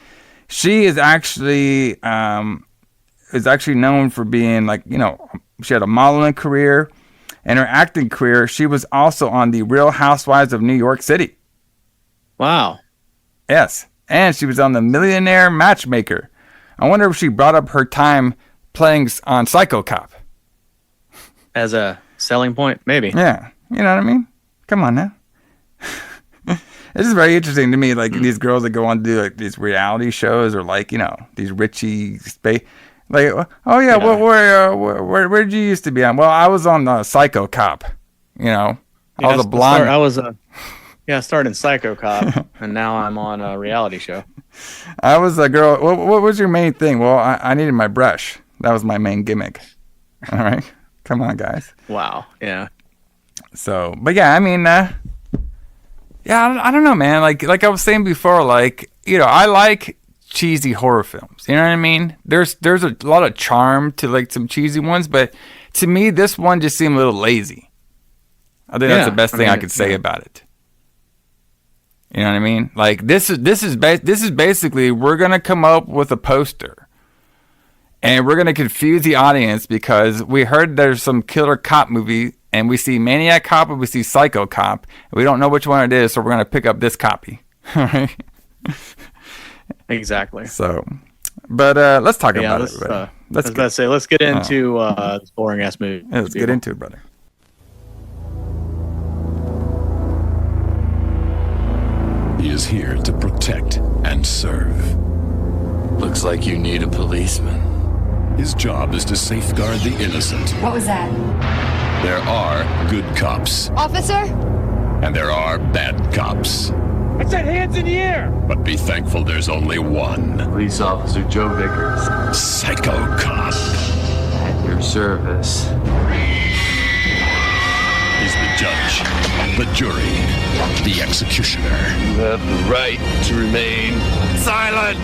S2: She is actually known for being she had a modeling career, and her acting career, she was also on the Real Housewives of New York City.
S3: Wow.
S2: Yes, and she was on the Millionaire Matchmaker. I wonder if she brought up her time playing on Psycho Cop
S3: as a selling point, maybe.
S2: Yeah, you know what I mean? Come on now. This is very interesting to me, like these girls that go on to do like these reality shows, or like these Richie space. Like, oh yeah, well, where did you used to be on? Well, I was on Psycho Cop. I was a blonde.
S3: I started in Psycho Cop, and now I'm on a reality show.
S2: I was a girl. What was your main thing? Well, I needed my brush. That was my main gimmick. All right. Come on, guys.
S3: Wow. Yeah.
S2: So, but yeah, I mean, I don't know, man. Like I was saying before, I like cheesy horror films. You know what I mean? There's a lot of charm to like some cheesy ones, but to me, this one just seemed a little lazy. I think that's the best thing I could say about it. You know what I mean? Like this is basically, we're gonna come up with a poster, and we're gonna confuse the audience because we heard there's some killer cop movie, and we see Maniac Cop and we see Psycho Cop, and we don't know which one it is, so we're gonna pick up this copy. All right?
S3: Exactly.
S2: So, but let's talk about it.
S3: Let's get into this boring ass movie.
S2: Yeah, let's get into it, brother.
S1: He is here to protect and serve.
S4: Looks like you need a policeman.
S1: His job is to safeguard the innocent.
S5: What was that?
S1: There are good cops.
S5: Officer?
S1: And there are bad cops.
S6: I said hands in the air!
S1: But be thankful there's only one.
S4: Police Officer Joe Vickers.
S1: Psycho Cop.
S4: At your service.
S1: He's the judge, the jury, the executioner.
S4: You have the right to remain silent!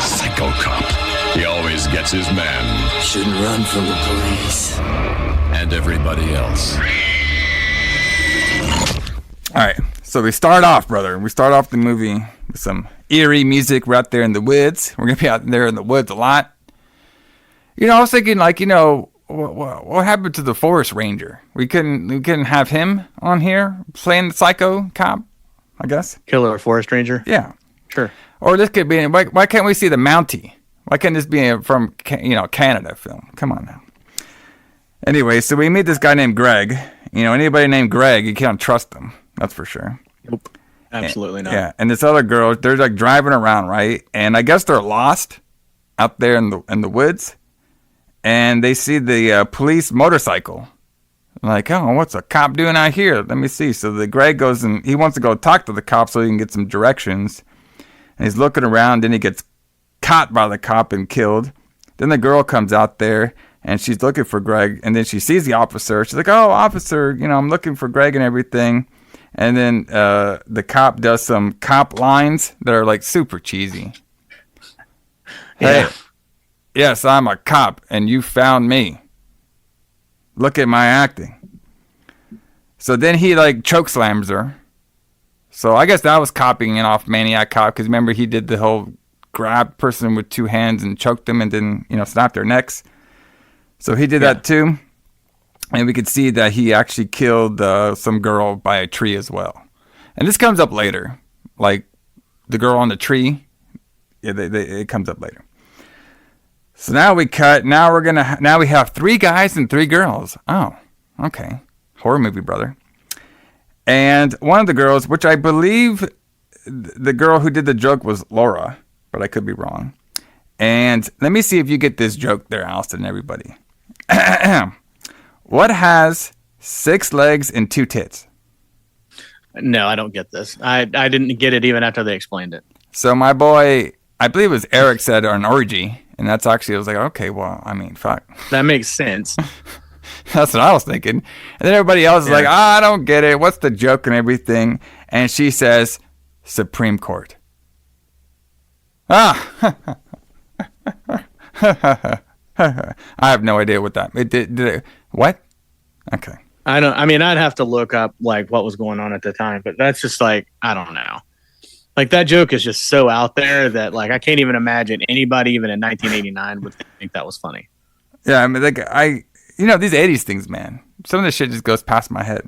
S1: Psycho Cop. He always gets his man.
S4: Shouldn't run from the police.
S1: And everybody else.
S2: All right. So we start off, brother. We start off the movie with some eerie music. We're out there in the woods. We're going to be out there in the woods a lot. I was thinking, what happened to the forest ranger? We couldn't have him on here playing the Psycho Cop, I guess.
S3: Killer forest ranger?
S2: Yeah.
S3: Sure.
S2: Or this could be, why can't we see the Mountie? Why can't this be from, Canada film? Come on now. Anyway, so we meet this guy named Greg. Anybody named Greg, you can't trust them. That's for sure.
S3: Nope. Absolutely not.
S2: Yeah, and this other girl, they're like driving around, right? And I guess they're lost out there in the woods, and they see the police motorcycle. Like, oh, what's a cop doing out here? Let me see. So the Greg goes and he wants to go talk to the cop so he can get some directions. And he's looking around, and he gets caught by the cop and killed. Then the girl comes out there, and she's looking for Greg, and then she sees the officer. She's like, oh, officer, I'm looking for Greg and everything. And then the cop does some cop lines that are like super cheesy.
S3: Yeah.
S2: Hey, yes, I'm a cop, and you found me. Look at my acting. So then he like chokeslams her. So I guess that was copying off Maniac Cop, because remember he did the whole grab person with two hands and choked them and then snapped their necks. So he did that too. And we could see that he actually killed some girl by a tree as well. And this comes up later. Like, the girl on the tree, it comes up later. So now we cut. Now we have 3 guys and 3 girls. Oh, okay. Horror movie, brother. And one of the girls, which I believe the girl who did the joke was Laura, but I could be wrong. And let me see if you get this joke there, Alison, and everybody. What has 6 legs and 2 tits?
S3: No, I don't get this. I didn't get it even after they explained it.
S2: So my boy, I believe it was Eric, said an orgy. And that's actually, I was like, okay, well, I mean, fuck.
S3: That makes sense.
S2: That's what I was thinking. And then everybody else is like, I don't get it. What's the joke and everything? And she says, Supreme Court. I have no idea what that did it, what? Okay.
S3: I'd have to look up like what was going on at the time, but that's just like, I don't know. Like that joke is just so out there that like I can't even imagine anybody even in 1989 would think that was funny.
S2: Yeah, I mean, like these 80s things, man. Some of this shit just goes past my head.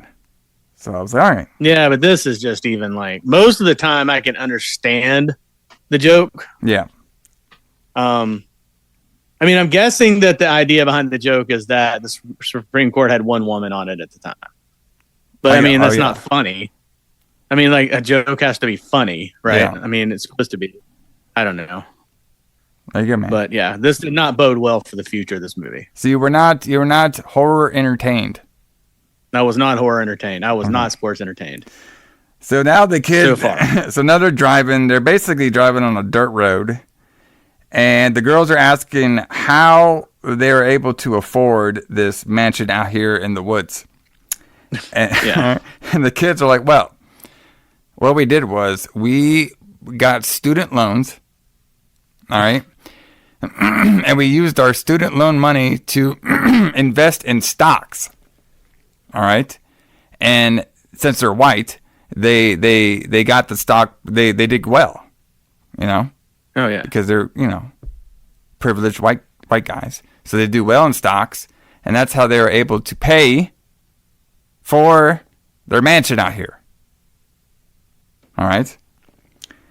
S2: So I was like, all right.
S3: Yeah, but this is just even like most of the time I can understand the joke.
S2: Yeah.
S3: I mean, I'm guessing that the idea behind the joke is that the Supreme Court had one woman on it at the time. But I mean, that's not funny. I mean, like a joke has to be funny, right? Yeah. I mean, it's supposed to be. I don't know.
S2: There you go, man.
S3: But yeah, this did not bode well for the future of this movie.
S2: So you were not horror entertained.
S3: I was not horror entertained. I was not sports entertained.
S2: So now the kids. So now they're driving. They're basically driving on a dirt road. And the girls are asking how they're able to afford this mansion out here in the woods. And, and the kids are like, well, what we did was we got student loans, all right? And we used our student loan money to invest in stocks, all right? And since they're white, they got the stock, they did well, you know?
S3: Oh, yeah.
S2: Because they're, privileged white guys. So they do well in stocks, and that's how they were able to pay for their mansion out here. All right?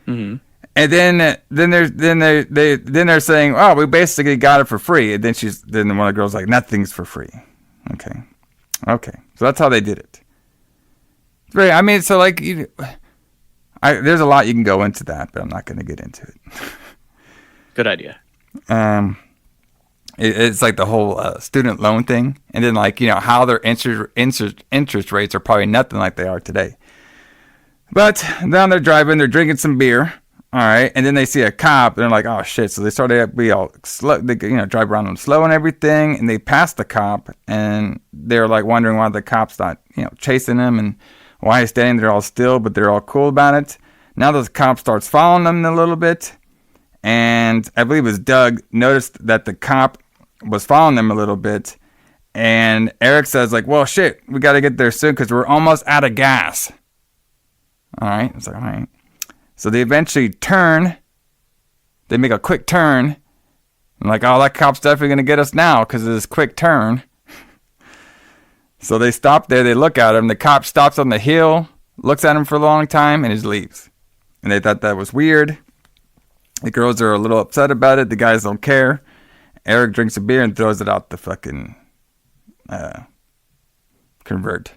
S3: Mm-hmm.
S2: And then they're saying, "Oh, we basically got it for free." And then one of the girls like, "Nothing's for free." Okay. So that's how they did it. So like there's a lot you can go into that, but I'm not going to get into it.
S3: Good idea.
S2: It's like the whole student loan thing, and then like how their interest rates are probably nothing like they are today. But now they're driving, they're drinking some beer, all right, and then they see a cop, and they're like, "Oh shit!" So they started to be all slow, they drive around them slow and everything, and they pass the cop, and they're like wondering why the cop's not chasing them and why he's standing there all still, but they're all cool about it. Now the cop starts following them a little bit. And I believe it was Doug noticed that the cop was following them a little bit. And Eric says, like, well, shit, we got to get there soon because we're almost out of gas. All right. It's like, all right. So they eventually turn. They make a quick turn. I'm like, oh, that cop's definitely going to get us now because of this quick turn. So they stop there. They look at him. The cop stops on the hill, looks at him for a long time, and just leaves. And they thought that was weird. The girls are a little upset about it. The guys don't care. Eric drinks a beer and throws it out the fucking convert.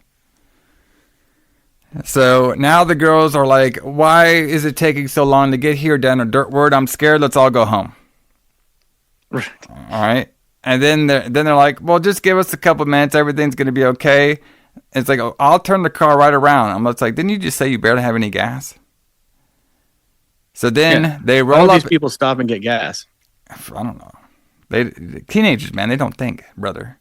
S2: So now the girls are like, why is it taking so long to get here down a dirt road? I'm scared. Let's all go home. All right. And then they're like, well, just give us a couple minutes. Everything's going to be okay. It's like, oh, I'll turn the car right around. I'm just like, didn't you just say you barely have any gas? So then they roll up.
S3: These people stop and get gas.
S2: I don't know. Teenagers, man, they don't think, brother.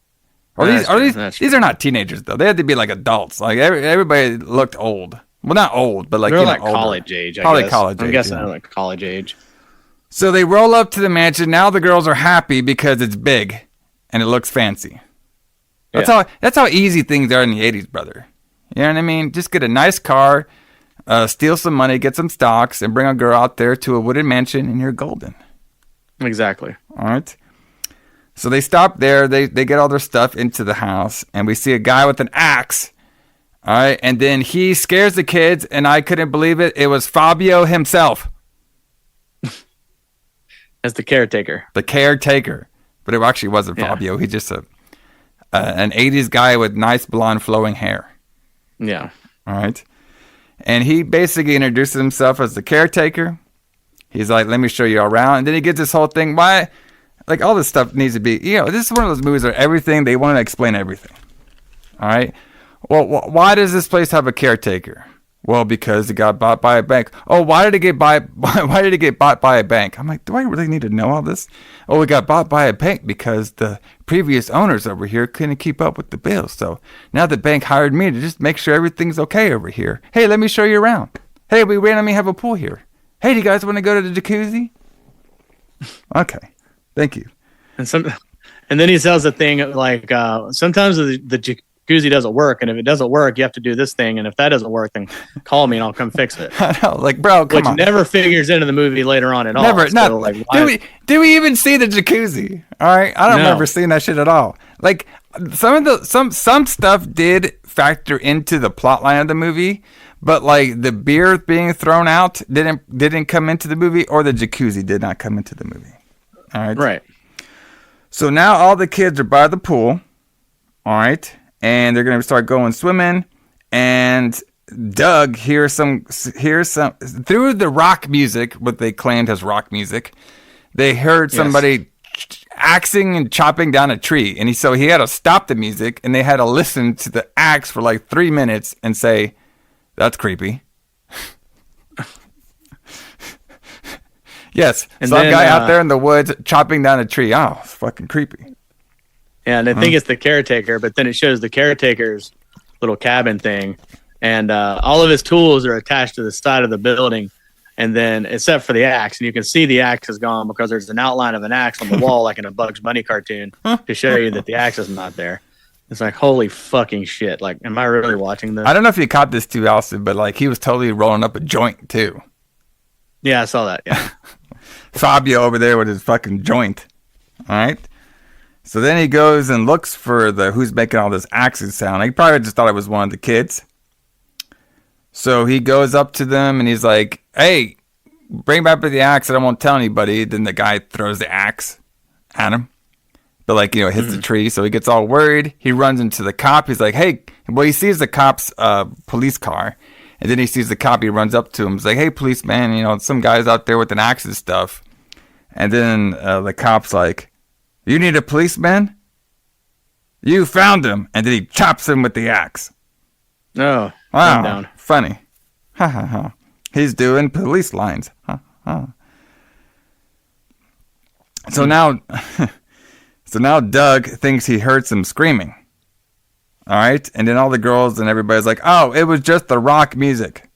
S2: These are not teenagers though. They had to be like adults. Like everybody looked old. Well, not old, but like
S3: they're like
S2: older.
S3: College age.
S2: Probably college age.
S3: I'm guessing they're like college age.
S2: So they roll up to the mansion. Now the girls are happy because it's big and it looks fancy. That's how easy things are in the 80s, brother. You know what I mean? Just get a nice car. Steal some money, get some stocks, and bring a girl out there to a wooded mansion, and you're golden.
S3: Exactly.
S2: All right. So they stop there. They get all their stuff into the house, and we see a guy with an axe. All right. And then he scares the kids, and I couldn't believe it. It was Fabio himself.
S3: As the caretaker.
S2: The caretaker. But it actually wasn't Fabio. He's just an 80s guy with nice blonde flowing hair.
S3: Yeah.
S2: All right. And he basically introduces himself as the caretaker. He's like, let me show you around. And then he gets this whole thing. Why? Like, all this stuff needs to be, this is one of those movies where everything, they want to explain everything. All right. Well, why does this place have a caretaker? Well, because it got bought by a bank. Oh, why did it get bought by a bank? I'm like, do I really need to know all this? Oh, it got bought by a bank because the previous owners over here couldn't keep up with the bills. So now the bank hired me to just make sure everything's okay over here. Hey, let me show you around. Hey, we randomly have a pool here. Hey, do you guys want to go to the jacuzzi? Okay, thank you.
S3: And then he sells a thing like sometimes the jacuzzi doesn't work, and if it doesn't work, you have to do this thing, and if that doesn't work, then call me and I'll come fix it.
S2: I know, like, bro, come on.
S3: Which never figures into the movie later on at all.
S2: Never,
S3: so, like,
S2: do we even see the jacuzzi? All right, I don't remember seeing that shit at all. Like, some stuff did factor into the plot line of the movie, but like the beer being thrown out didn't come into the movie, or the jacuzzi did not come into the movie. All right,
S3: right.
S2: So now all the kids are by the pool. All right. And they're gonna start going swimming, and Doug hears some through the rock music, what they claimed as rock music. They heard somebody axing and chopping down a tree, and so he had to stop the music, and they had to listen to the axe for like 3 minutes and say, "That's creepy." Yes, and some guy out there in the woods chopping down a tree. Oh, it's fucking creepy.
S3: And I think it's the caretaker, but then it shows the caretaker's little cabin thing, and all of his tools are attached to the side of the building, and then except for the axe, and you can see the axe is gone because there's an outline of an axe on the wall, like in a Bugs Bunny cartoon, to show you that the axe is not there. It's like, holy fucking shit! Like, am I really watching this?
S2: I don't know if you caught this too, Alison, but like he was totally rolling up a joint too.
S3: Yeah, I saw that. Yeah,
S2: Fabio over there with his fucking joint. All right. So then he goes and looks for who's making all this axes sound. He probably just thought it was one of the kids. So he goes up to them and he's like, "Hey, bring back the axe. I won't tell anybody." Then the guy throws the axe at him, but like, hits the tree. So he gets all worried. He runs into the cop. He's like, "Hey," well, he sees the cop's police car, and then he sees the cop. He runs up to him. He's like, "Hey, policeman, some guy's out there with an axe and stuff." And then the cop's like, "You need a policeman? You found him." And then he chops him with the axe.
S3: Oh,
S2: wow,
S3: down.
S2: Funny. Ha ha ha. He's doing police lines. Ha ha. So now Doug thinks he heard some screaming. All right, and then all the girls and everybody's like, "Oh, it was just the rock music."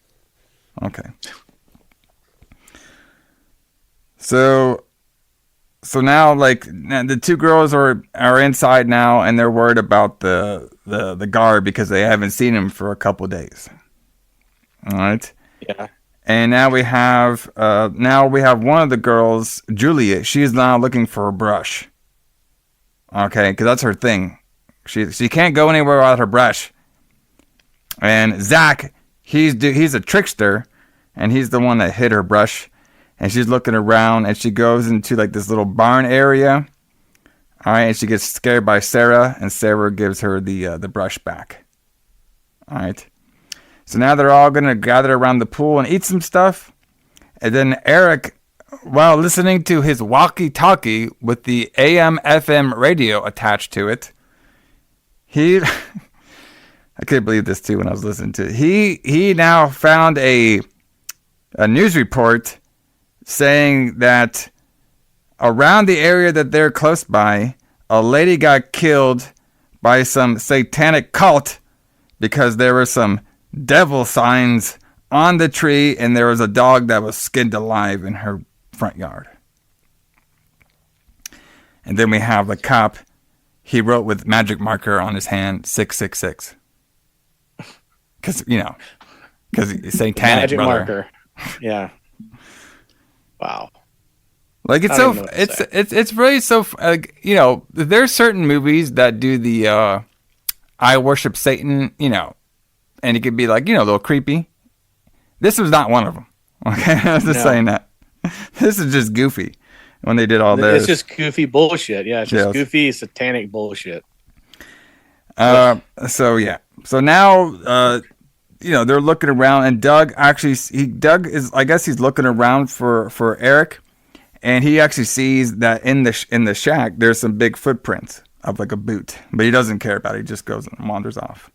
S2: Okay. So now, like, the two girls are inside now, and they're worried about the guard because they haven't seen him for a couple days. All right.
S3: Yeah.
S2: And now we have one of the girls, Juliet. She's now looking for a brush. Okay, because that's her thing. She can't go anywhere without her brush. And Zach, he's a trickster, and he's the one that hid her brush. And she's looking around, and she goes into like this little barn area. All right, and she gets scared by Sarah, and Sarah gives her the brush back. All right. So now they're all gonna gather around the pool and eat some stuff. And then Eric, while listening to his walkie-talkie with the AM/FM radio attached to it, I couldn't believe this too when I was listening to it. He now found a news report saying that around the area that they're close by, a lady got killed by some satanic cult because there were some devil signs on the tree, and there was a dog that was skinned alive in her front yard. And then we have the cop. He wrote with magic marker on his hand 666. Because he's satanic,
S3: magic
S2: brother.
S3: Marker. Yeah. Wow.
S2: Like, it's really so, there's certain movies that do the I worship Satan, and it could be like, a little creepy. This was not one of them. Okay, I was just saying that. This is just goofy when they did all this.
S3: It's just goofy bullshit. Yeah, it's just goofy satanic bullshit.
S2: So now they're looking around, and Doug I guess he's looking around for Eric, and he actually sees that in the shack there's some big footprints of like a boot, but he doesn't care about it. He just goes and wanders off.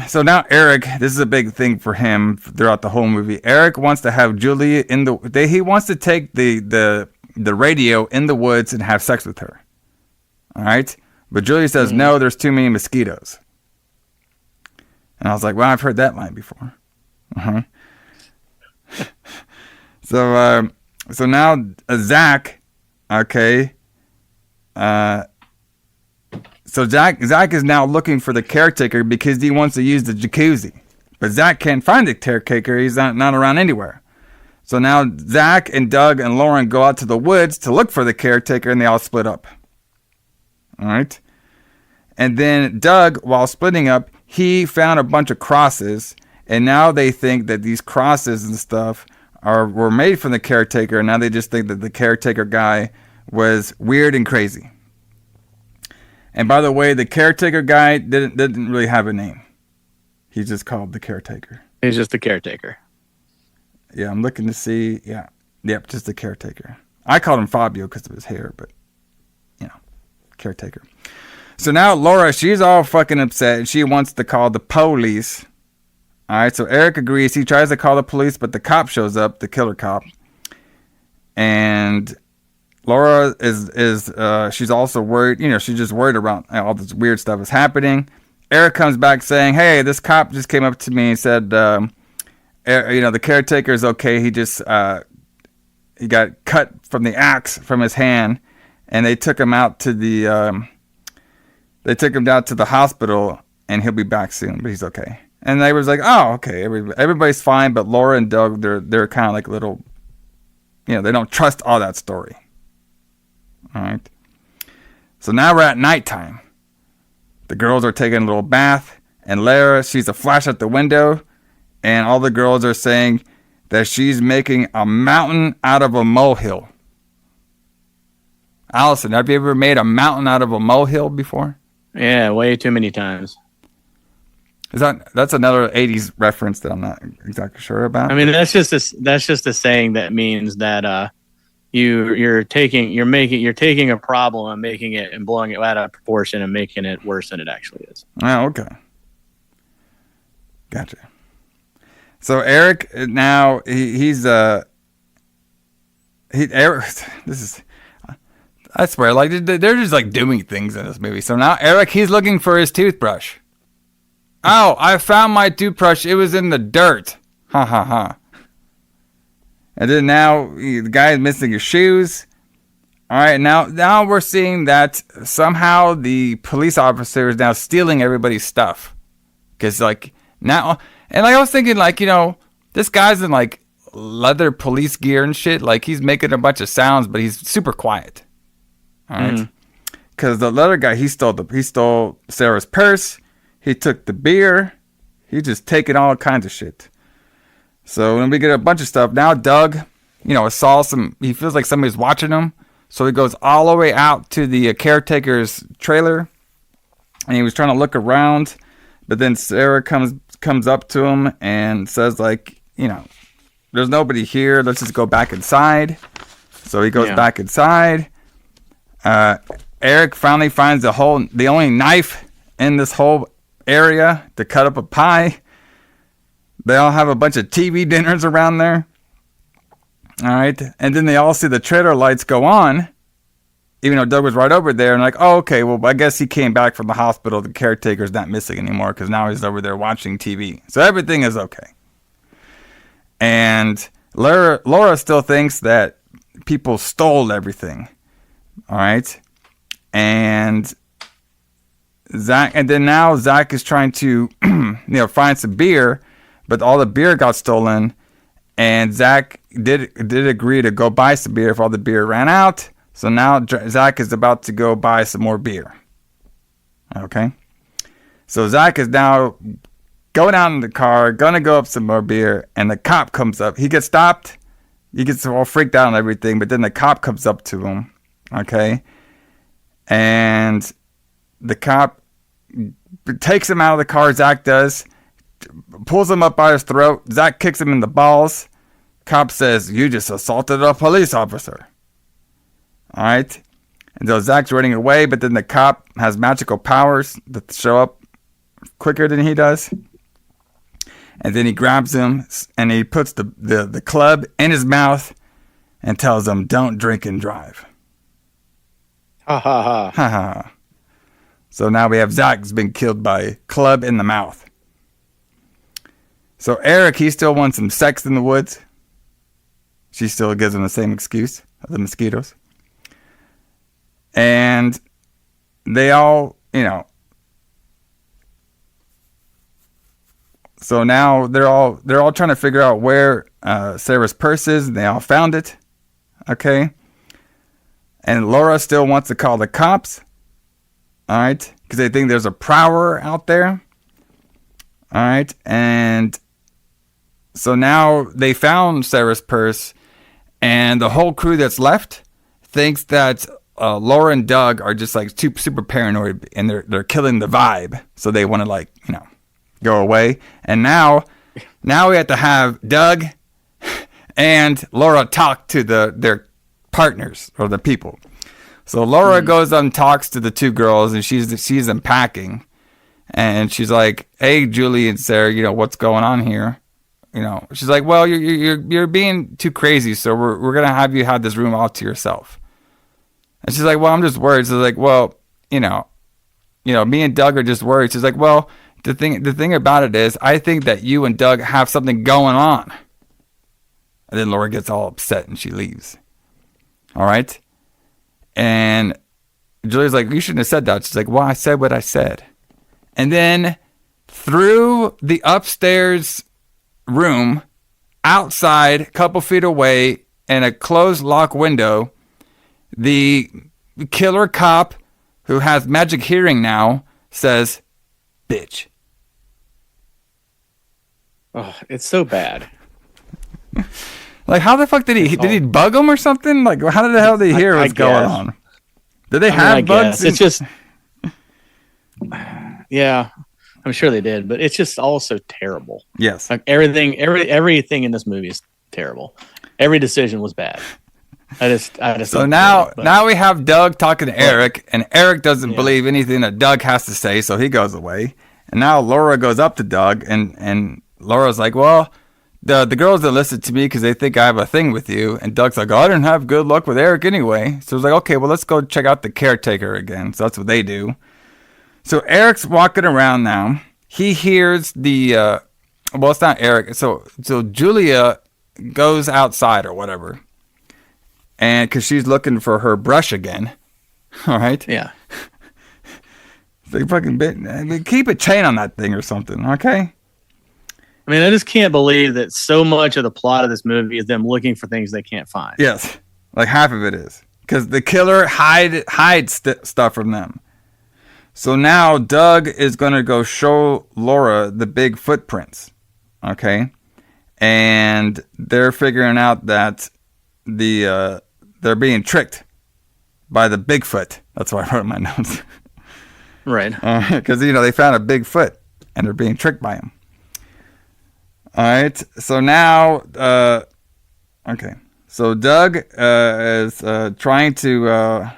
S2: So now Eric, this is a big thing for him throughout the whole movie. Eric wants to have Julie he wants to take the radio in the woods and have sex with her. All right, but Julie says no. There's too many mosquitoes. And I was like, well, I've heard that line before. So now Zach, okay. So Zach is now looking for the caretaker because he wants to use the jacuzzi. But Zach can't find the caretaker. He's not around anywhere. So now Zach and Doug and Lauren go out to the woods to look for the caretaker, and they all split up. All right. And then Doug, while splitting up, he found a bunch of crosses, and now they think that these crosses and stuff were made from the caretaker, and now they just think that the caretaker guy was weird and crazy. And by the way, the caretaker guy didn't really have a name. He's just called the caretaker.
S3: He's just the caretaker.
S2: Yeah, I'm looking to see. Yeah. Yep, just the caretaker. I called him Fabio because of his hair, but, caretaker. So now Laura, she's all fucking upset, and she wants to call the police. All right, so Eric agrees. He tries to call the police, but the cop shows up, the killer cop. And Laura is she's also worried. She's just worried about all this weird stuff is happening. Eric comes back saying, hey, this cop just came up to me and said, the caretaker is okay. He just he got cut from the axe from his hand, and they took him out to down to the hospital, and he'll be back soon, but he's okay. And they was like, oh, okay, everybody's fine, but Laura and Doug, they're kind of like little, they don't trust all that story. All right. So now we're at nighttime. The girls are taking a little bath, and Lara, she's a flash out the window, and all the girls are saying that she's making a mountain out of a molehill. Alison, have you ever made a mountain out of a molehill before?
S3: Yeah, way too many times.
S2: That's another 80s reference that I'm not exactly sure about.
S3: I mean, that's just a saying that means that you're taking a problem and making it and blowing it out of proportion and making it worse than it actually is.
S2: Oh, okay. Gotcha. So Eric now Eric, this is, I swear, like they're just like doing things in this movie. So now Eric, he's looking for his toothbrush. Oh, I found my toothbrush. It was in the dirt. Ha ha ha. And then now the guy is missing his shoes. All right, now we're seeing that somehow the police officer is now stealing everybody's stuff. Because like now, and like I was thinking, like, this guy's in like leather police gear and shit. Like he's making a bunch of sounds, but he's super quiet. All right, because the leather guy, he stole Sarah's purse. He took the beer. He just taking all kinds of shit. So when we get a bunch of stuff, now Doug, he feels like somebody's watching him. So he goes all the way out to the caretaker's trailer. And he was trying to look around. But then Sarah comes up to him and says, like, there's nobody here. Let's just go back inside. So he goes back inside. Eric finally finds the only knife in this whole area to cut up a pie. They all have a bunch of TV dinners around there. All right. And then they all see the trailer lights go on, even though Doug was right over there. And like, oh, okay, well, I guess he came back from the hospital. The caretaker's not missing anymore because now he's over there watching TV. So everything is okay. And Laura still thinks that people stole everything. All right. And now Zach is trying to, find some beer, but all the beer got stolen, and Zach did agree to go buy some beer if all the beer ran out. So now Zach is about to go buy some more beer. Okay, so Zach is now going out in the car, gonna go up some more beer, and the cop comes up. He gets stopped. He gets all freaked out and everything, but then the cop comes up to him. Okay, and the cop takes him out of the car. Zach does, pulls him up by his throat. Zach kicks him in the balls. Cop says, "You just assaulted a police officer." All right. And so Zach's running away, but then the cop has magical powers that show up quicker than he does. And then he grabs him and he puts the club in his mouth and tells him, "Don't drink and drive."
S3: Ha ha ha.
S2: Ha ha. So now we have Zach's been killed by a club in the mouth. So Eric, he still wants some sex in the woods. She still gives him the same excuse of the mosquitoes. And they all, so now they're all trying to figure out where Sarah's purse is. And they all found it. Okay. And Laura still wants to call the cops. All right. Because they think there's a prowler out there. All right. And so now they found Sarah's purse. And the whole crew that's left thinks that Laura and Doug are just like super paranoid. And they're killing the vibe. So they want to go away. And now we have to have Doug and Laura talk to their partners or the people. So Laura goes and talks to the two girls, and she's unpacking, and she's like, "Hey, Julie and Sarah, what's going on here?" She's like, "Well, you're being too crazy, so we're gonna have you have this room all to yourself." And she's like, "Well, I'm just worried." So like, "Well, me and Doug are just worried." She's like, "Well, the thing about it is, I think that you and Doug have something going on." And then Laura gets all upset and she leaves. All right. And Julie's like, "You shouldn't have said that." She's like, "Well, I said what I said." And then through the upstairs room, outside, a couple feet away, in a closed lock window, the killer cop, who has magic hearing now, says, "Bitch."
S3: Oh, it's so bad.
S2: Like, how the fuck did he bug him or something? Like, how the hell did he hear what's going on? Did they have bugs?
S3: It's just, yeah, I'm sure they did, but it's just all so terrible.
S2: Yes.
S3: Like everything in this movie is terrible. Every decision was bad. I just.
S2: So now we have Doug talking to Eric, and Eric doesn't believe anything that Doug has to say, so he goes away. And now Laura goes up to Doug, and Laura's like, "Well, the girls that listen to me because they think I have a thing with you." And Doug's like, "Oh, I didn't have good luck with Eric anyway." So it's like, "Okay, well, let's go check out the caretaker again." So that's what they do. So Eric's walking around now. He hears well, it's not Eric. So Julia goes outside or whatever. And because she's looking for her brush again. All right?
S3: Yeah.
S2: They fucking keep a chain on that thing or something, okay?
S3: I mean, I just can't believe that so much of the plot of this movie is them looking for things they can't find.
S2: Yes, like half of it is. Because the killer hides stuff from them. So now Doug is going to go show Laura the big footprints. Okay? And they're figuring out that they're being tricked by the Bigfoot. That's why I wrote in my notes.
S3: Right.
S2: Because, they found a Bigfoot and they're being tricked by him. All right, so now, okay. So Doug is trying to,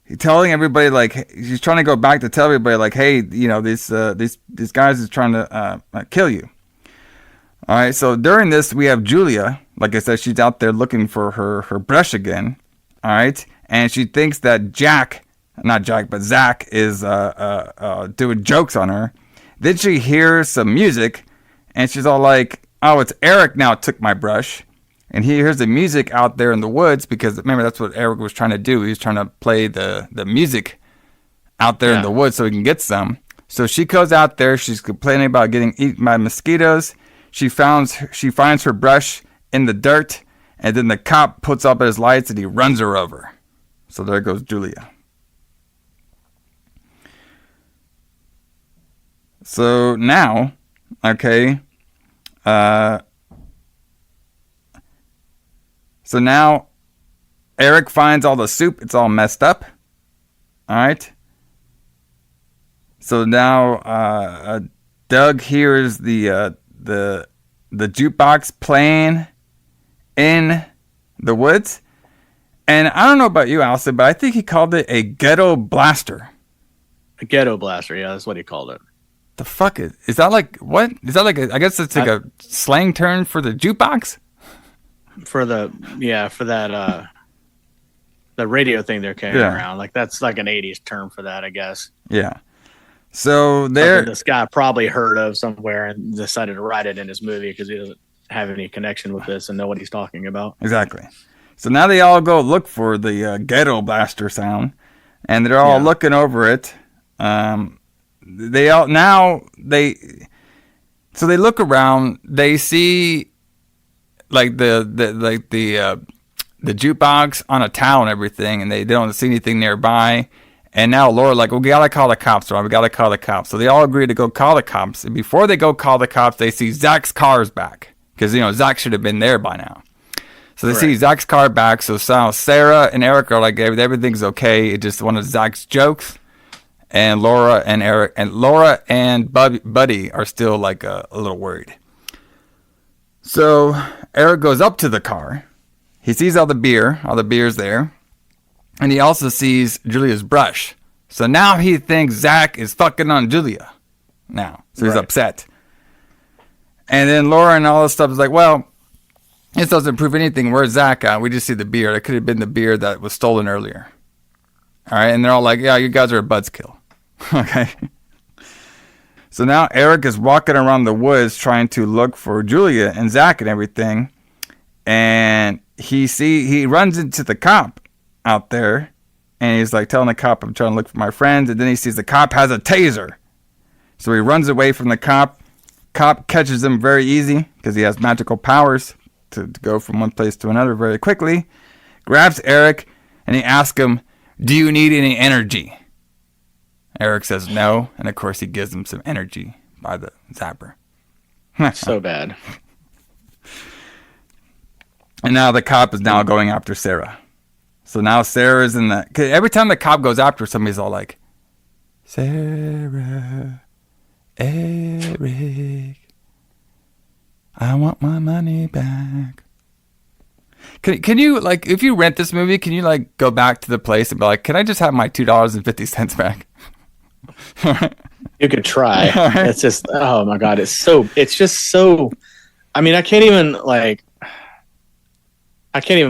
S2: he's telling everybody, he's trying to go back to tell everybody, hey, these guys is trying to kill you. All right, so during this, we have Julia. Like I said, she's out there looking for her brush again. All right, and she thinks that Zach is doing jokes on her. Then she hears some music. And she's all like, "Oh, it's Eric now took my brush." And he hears the music out there in the woods because, remember, that's what Eric was trying to do. He was trying to play the music out there in the woods so he can get some. So she goes out there. She's complaining about getting eaten by mosquitoes. She finds her brush in the dirt. And then the cop puts up his lights and he runs her over. So there goes Julia. So now... Okay. So now Eric finds all the soup. It's all messed up. All right. So now Doug hears the jukebox playing in the woods. And I don't know about you, Alison, but I think he called it a ghetto blaster.
S3: A ghetto blaster, yeah, that's what he called it.
S2: The fuck is that like what? Is that like I guess it's like a slang term for the jukebox?
S3: For that the radio thing they're carrying around. Like that's like an 80s term for that, I guess.
S2: Yeah. So this
S3: guy probably heard of somewhere and decided to write it in his movie because he doesn't have any connection with this and know what he's talking about.
S2: Exactly. So now they all go look for the ghetto blaster sound, and they're all looking over it. They look around. They see like the jukebox on a towel and everything, and they don't see anything nearby. And now Laura like, well, we gotta call the cops, right? We gotta call the cops. So they all agree to go call the cops. And before they go call the cops, they see Zach's car's back because Zach should have been there by now. So they see Zach's car back. So Sarah and Eric are like, everything's okay. It's just one of Zach's jokes. And Laura and Buddy are still like a little worried. So Eric goes up to the car. He sees all the beer's there. And he also sees Julia's brush. So now he thinks Zach is fucking on Julia now. So he's upset. And then Laura and all this stuff is like, well, this doesn't prove anything. Where's Zach at? We just see the beer. It could have been the beer that was stolen earlier. All right. And they're all like, yeah, you guys are a buzzkill. Okay. So now Eric is walking around the woods trying to look for Julia and Zach and everything. And he runs into the cop out there. And he's like telling the cop, I'm trying to look for my friends. And then he sees the cop has a taser. So he runs away from the cop. Cop catches him very easy because he has magical powers to go from one place to another very quickly. Grabs Eric and he asks him, do you need any energy? Eric says no. And of course he gives him some energy by the zapper.
S3: So bad.
S2: And now the cop is now going after Sarah. So now Sarah's in the... Cause every time the cop goes after somebody, he's all like, Sarah, Eric, I want my money back. Can you, like, if you rent this movie, can you, like, go back to the place and be like, can I just have my $2.50 back?
S3: You could try. Right. It's just, oh my God. It's just so, I mean, I can't even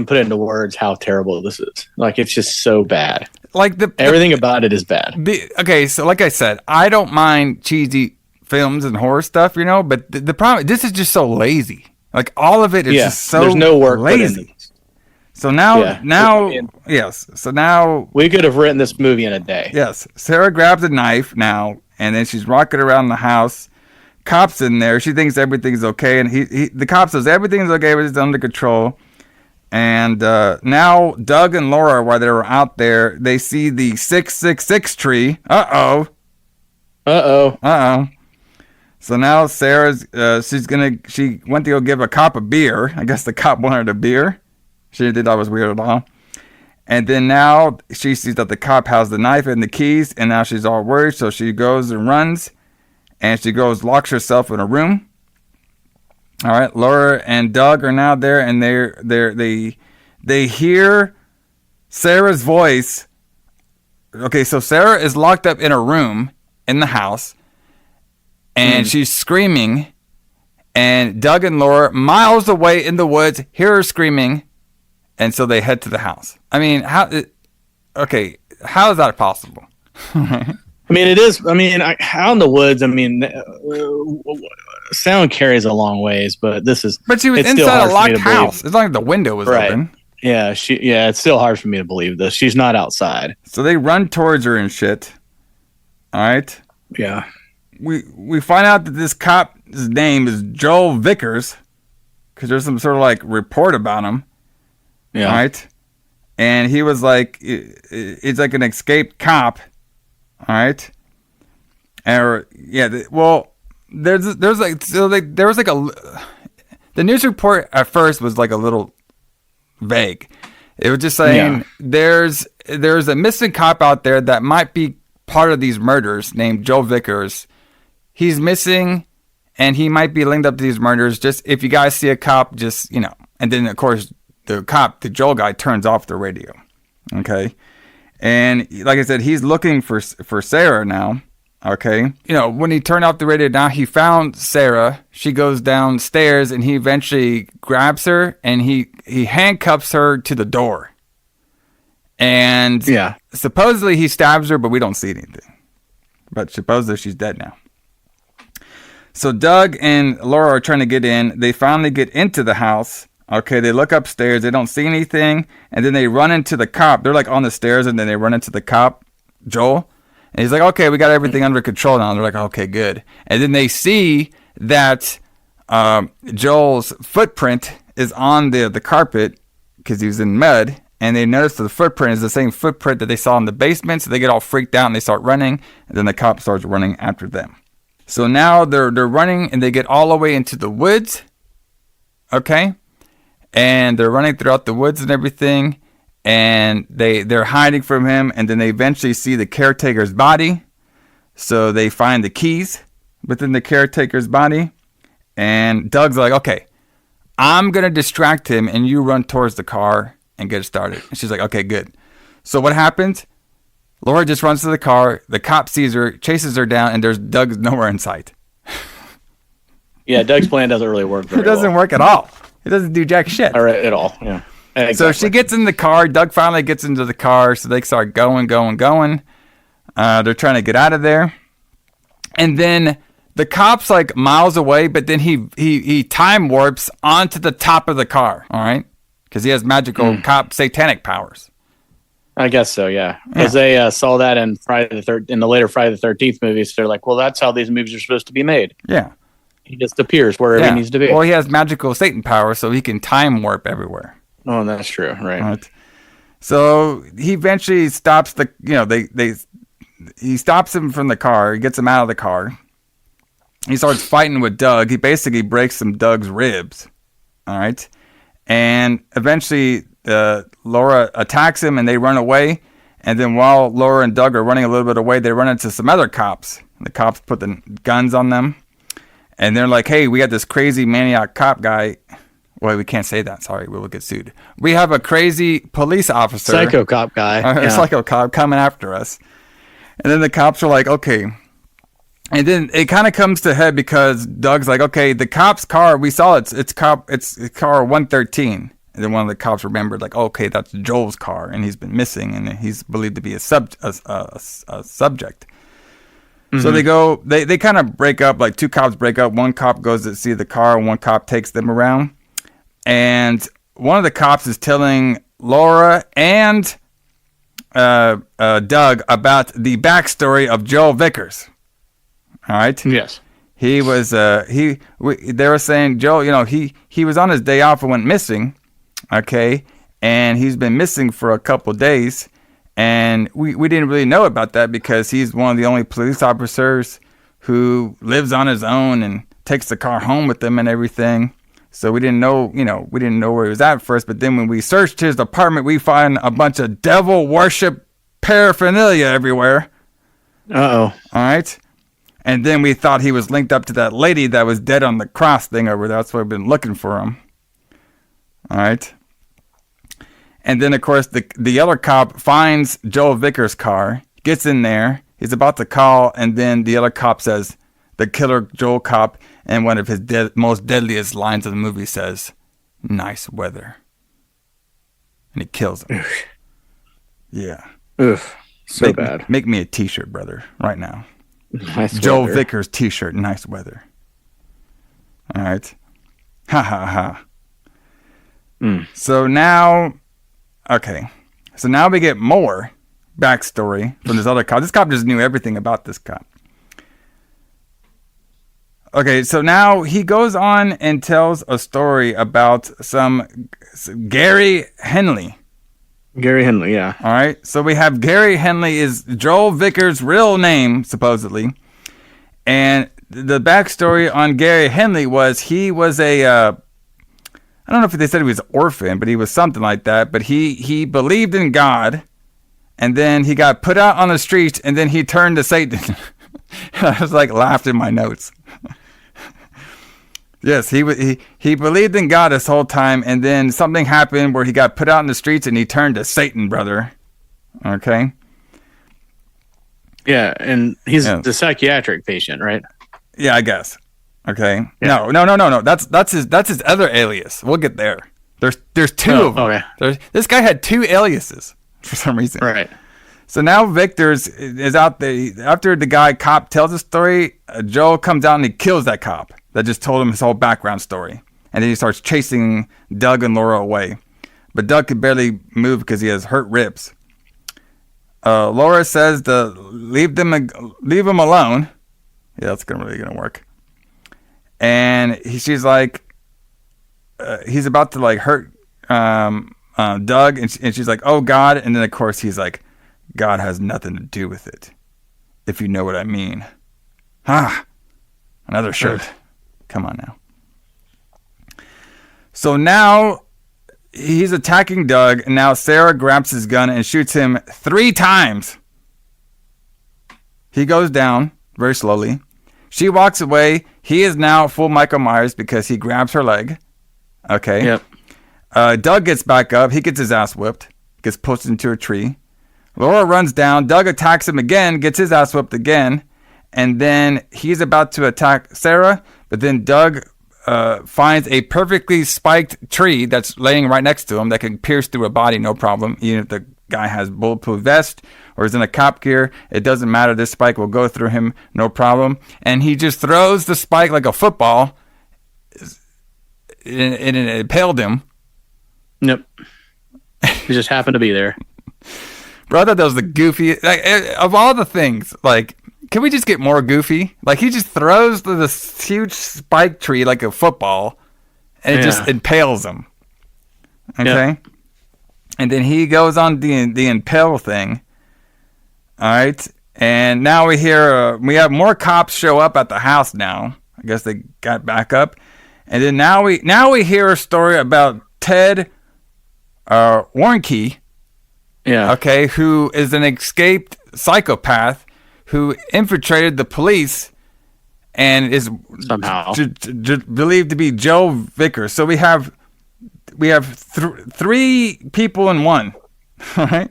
S3: put it into words how terrible this is. Like, it's just so bad. Like everything about it is bad.
S2: Okay. So like I said, I don't mind cheesy films and horror stuff, but the problem, this is just so lazy. Like all of it is just so
S3: there's no work
S2: lazy. So yes. So now
S3: we could have written this movie in a day.
S2: Yes. Sarah grabs a knife now, and then she's walking around the house. Cop's in there. She thinks everything's okay, and the cop says everything's okay, but it's under control. And now Doug and Laura, while they were out there, they see the 666 tree. Uh-oh. So now Sarah's, she went to go give a cop a beer. I guess the cop wanted a beer. She didn't think that was weird at all. And then now she sees that the cop has the knife and the keys, and now she's all worried. So she goes and runs, and she locks herself in a room. All right, Laura and Doug are now there, and they hear Sarah's voice. Okay, so Sarah is locked up in a room in the house, and she's screaming, and Doug and Laura, miles away in the woods, hear her screaming, and so they head to the house. I mean, how is that possible?
S3: I mean, it is. I mean, out in the woods, I mean, sound carries a long ways, but this is.
S2: But she was inside a locked house. It's not like the window was open.
S3: Yeah, it's still hard for me to believe this. She's not outside.
S2: So they run towards her and shit. All right.
S3: Yeah.
S2: We find out that this cop's name is Joel Vickers because there's some sort of like report about him.
S3: Yeah.
S2: All right. And he was like, it's like an escaped cop. All right. There was like the news report at first was like a little vague. It was just saying there's a missing cop out there that might be part of these murders named Joel Vickers. he's missing, and he might be linked up to these murders. Just if you guys see a cop, just, you know. And then, of course, the cop, the Joel guy, turns off the radio. Okay? And like I said, he's looking for Sarah now. Okay? You know, when he turned off the radio now, he found Sarah. She goes downstairs, and he eventually grabs her, and he handcuffs her to the door. And supposedly he stabs her, but we don't see anything. But supposedly she's dead now. So Doug and Laura are trying to get in. They finally get into the house. Okay, they look upstairs. They don't see anything. And then they run into the cop. They're like on the stairs, and then they run into the cop, Joel. And he's like, okay, we got everything under control now. And they're like, okay, good. And then they see that Joel's footprint is on the carpet because he was in mud. And they notice the footprint is the same footprint that they saw in the basement. So they get all freaked out and they start running. And then the cop starts running after them. So now they're running and they get all the way into the woods. Okay. And they're running throughout the woods and everything. And they're hiding from him. And then they eventually see the caretaker's body. So they find the keys within the caretaker's body. And Doug's like, okay, I'm going to distract him and you run towards the car and get it started. And she's like, okay, good. So what happens? Laura just runs to the car. The cop sees her, chases her down, and there's Doug's nowhere in sight.
S3: Yeah, Doug's plan doesn't really work very
S2: It doesn't work at all. It doesn't do jack shit.
S3: At all, yeah. Exactly.
S2: So she gets in the car. Doug finally gets into the car, so they start going. They're trying to get out of there. And then the cop's like miles away, but then he time warps onto the top of the car, all right? Because he has magical cop satanic powers.
S3: I guess so, yeah. Because they saw that in the later Friday the 13th movies. So they're like, well, that's how these movies are supposed to be made.
S2: Yeah.
S3: He just appears wherever he needs to be.
S2: Well, he has magical Satan power, so he can time warp everywhere.
S3: Oh, that's true, right.
S2: So he eventually stops he stops him from the car. He gets him out of the car. He starts fighting with Doug. He basically breaks some Doug's ribs. All right. And eventually Laura attacks him and they run away. And then while Laura and Doug are running a little bit away, they run into some other cops. The cops put the guns on them. And they're like, hey, we got this crazy maniac cop guy. Well, we can't say that. Sorry, we'll get sued. We have a crazy police officer.
S3: Psycho cop guy.
S2: A psycho cop coming after us. And then the cops are like, okay. And then it kind of comes to head because Doug's like, okay, the cop's car, we saw it's car 113. And then one of the cops remembered, like, okay, that's Joel's car, and he's been missing, and he's believed to be a subject. Mm-hmm. So they kind of break up, like two cops break up. One cop goes to see the car, and one cop takes them around. And one of the cops is telling Laura and Doug about the backstory of Joel Vickers. All right.
S3: Yes.
S2: He was they were saying Joel, you know, he was on his day off and went missing. Okay, and he's been missing for a couple days, and we didn't really know about that because he's one of the only police officers who lives on his own and takes the car home with him and everything. So we didn't know where he was at first. But then when we searched his apartment, we find a bunch of devil worship paraphernalia everywhere.
S3: Uh-oh.
S2: All right. And then we thought he was linked up to that lady that was dead on the cross thing over there. That's why we've been looking for him. All right. And then, of course, the other cop finds Joel Vickers' car, gets in there. He's about to call, and then the other cop says, the killer Joel cop, and one of his most deadliest lines of the movie says, "Nice weather." And he kills him.
S3: Oof.
S2: Yeah.
S3: Oof. So bad.
S2: Make me a t-shirt, brother, right now.
S3: Nice
S2: Joel
S3: weather.
S2: Vickers t-shirt, nice weather. All right. Ha ha ha. So now we get more backstory from this other cop. This cop just knew everything about this cop. Okay, so now he goes on and tells a story about some Gary Henley.
S3: Gary Henley, yeah.
S2: All right, so we have Gary Henley is Joel Vickers' real name, supposedly. And the backstory on Gary Henley was he was I don't know if they said he was an orphan, but he was something like that. But he believed in God, and then he got put out on the streets, and then he turned to Satan. I was like laughed in my notes. Yes, he believed in God this whole time, and then something happened where he got put out in the streets and he turned to Satan, brother. Okay.
S3: Yeah, and he's the psychiatric patient, right?
S2: Yeah, I guess. Okay. Yeah. No. That's his other alias. We'll get there. There's two of them. Okay. This guy had two aliases for some reason.
S3: Right.
S2: So now Victor's is out there. After the guy cop tells the story, Joel comes out and he kills that cop that just told him his whole background story. And then he starts chasing Doug and Laura away. But Doug could barely move because he has hurt ribs. Laura says to leave him alone. Yeah, that's really gonna work. And she's like, he's about to like hurt Doug, and she's like, oh God. And then of course he's like, God has nothing to do with it, if you know what I mean. Another shirt. Come on now. So now he's attacking Doug, and now Sarah grabs his gun and shoots him 3 times. He goes down very slowly. She walks away. He is now full Michael Myers because he grabs her leg. Okay.
S3: Yep.
S2: Doug gets back up. He gets his ass whipped. Gets pushed into a tree. Laura runs down. Doug attacks him again. Gets his ass whipped again. And then he's about to attack Sarah. But then Doug finds a perfectly spiked tree that's laying right next to him that can pierce through a body, no problem. Even if the guy has bulletproof vest or is in a cop gear, it doesn't matter. This spike will go through him, no problem. And he just throws the spike like a football, and it impaled him.
S3: Nope. He just happened to be there.
S2: Bro, I thought that was the goofy. Like, of all the things, like, can we just get more goofy? Like, he just throws this huge spike tree like a football, and it just impales him. Okay? Yep. And then he goes on the impale thing. All right? And now we hear, we have more cops show up at the house now. I guess they got back up. And then now we hear a story about Ted Warnke.
S3: Yeah.
S2: Okay, who is an escaped psychopath who infiltrated the police and is
S3: somehow
S2: believed to be Joe Vickers. So we have 3 people in one. All right,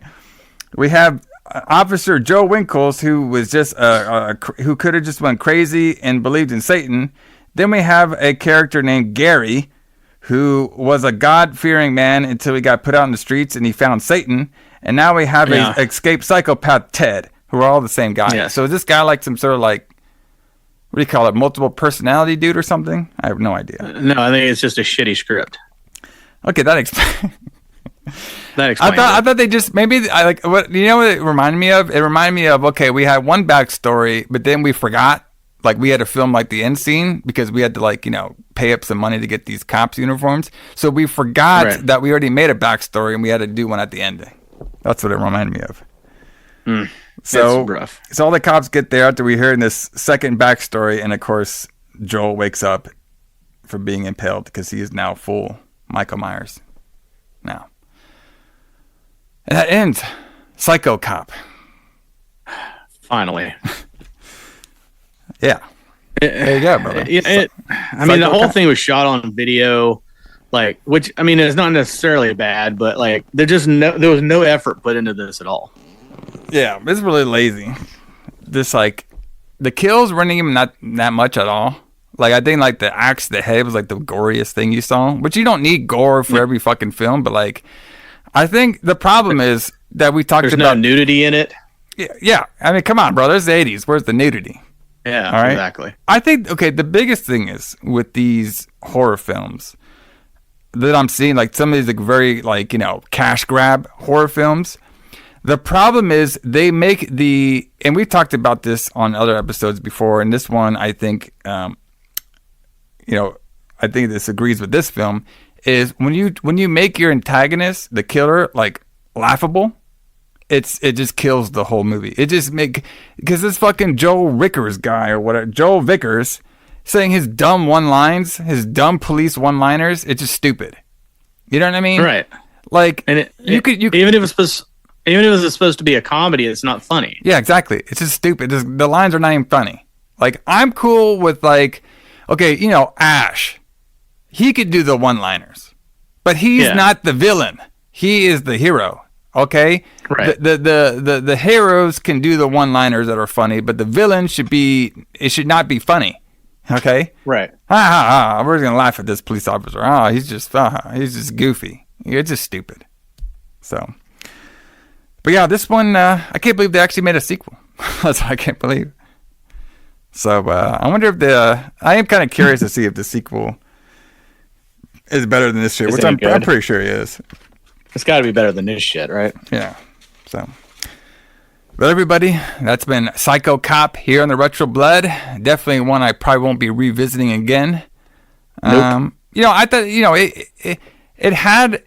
S2: we have Officer Joe Winkles, who was just who could have just went crazy and believed in Satan. Then we have a character named Gary, who was a God-fearing man until he got put out in the streets and he found Satan. And now we have a escaped psychopath, Ted, who are all the same guy. Yeah. So is this guy like some sort of like, what do you call it, multiple personality dude or something? I have no idea.
S3: No, I think it's just a shitty script.
S2: Okay, that explains.
S3: I
S2: thought they just what you know what it reminded me of? It reminded me of, okay, we had one backstory, but then we forgot. Like, we had to film like the end scene because we had to, like, you know, pay up some money to get these cops uniforms. So we forgot that we already made a backstory and we had to do one at the end. That's what it reminded me of. So rough. So all the cops get there after we hear this second backstory, and of course Joel wakes up for being impaled because he is now full Michael Myers now. And that ends Psycho Cop.
S3: Finally.
S2: Yeah. There you go, brother.
S3: I mean, the whole thing was shot on video, like, which, I mean, it's not necessarily bad, but like, there was no effort put into this at all.
S2: Yeah, it's really lazy. Just like the kills weren't even not that much at all. Like, I think like the axe to the head was like the goriest thing you saw, which you don't need gore for every fucking film, but like, I think the problem is that we talked about
S3: no nudity in it.
S2: Yeah. I mean, come on, bro. There's the 80s. Where's the nudity?
S3: Yeah,
S2: all right?
S3: Exactly.
S2: I think, okay, the biggest thing is with these horror films that I'm seeing, like some of these like very like, you know, cash grab horror films. The problem is they make and we've talked about this on other episodes before, and this one I think, you know, I think this agrees with this film, is when you make your antagonist, the killer, like laughable, it just kills the whole movie. It just because this fucking Joel Vickers guy or whatever, Joel Vickers, saying his dumb one-liners, his dumb police one-liners, it's just stupid. You know what I mean?
S3: Right.
S2: Like,
S3: and
S2: you could
S3: even if it's Even if it's supposed to be a comedy, it's not funny.
S2: Yeah, exactly. It's just stupid. The lines are not even funny. Like, I'm cool with, like, okay, you know, Ash. He could do the one-liners, but he's not the villain. He is the hero. Okay,
S3: right.
S2: The heroes can do the one-liners that are funny, but the villain should not be funny. Okay,
S3: right.
S2: We're gonna laugh at this police officer. He's just goofy. It's just stupid. So, but yeah, this one I can't believe they actually made a sequel. That's what I can't believe. So I wonder if I am kind of curious to see if the sequel is better than this shit, which I'm pretty sure it is.
S3: It's got to be better than this shit, right?
S2: Yeah. So, but everybody, that's been Psycho Cop here on the Retro Blood. Definitely one I probably won't be revisiting again.
S3: Nope.
S2: You know, I thought, you know, it had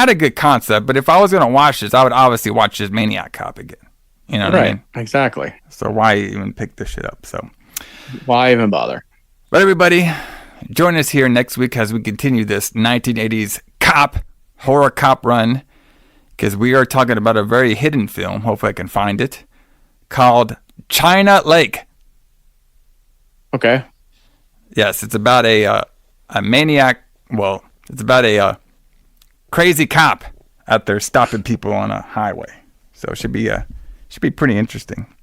S2: a good concept, but if I was gonna watch this, I would obviously watch this Maniac Cop again. You know what I mean?
S3: Exactly.
S2: So why even pick this shit up? So
S3: why even bother?
S2: But everybody, join us here next week as we continue this 1980s horror cop run, because we are talking about a very hidden film, hopefully I can find it, called China Lake.
S3: Okay.
S2: Yes, it's about a maniac, well, it's about a crazy cop out there stopping people on a highway. So it should be pretty interesting.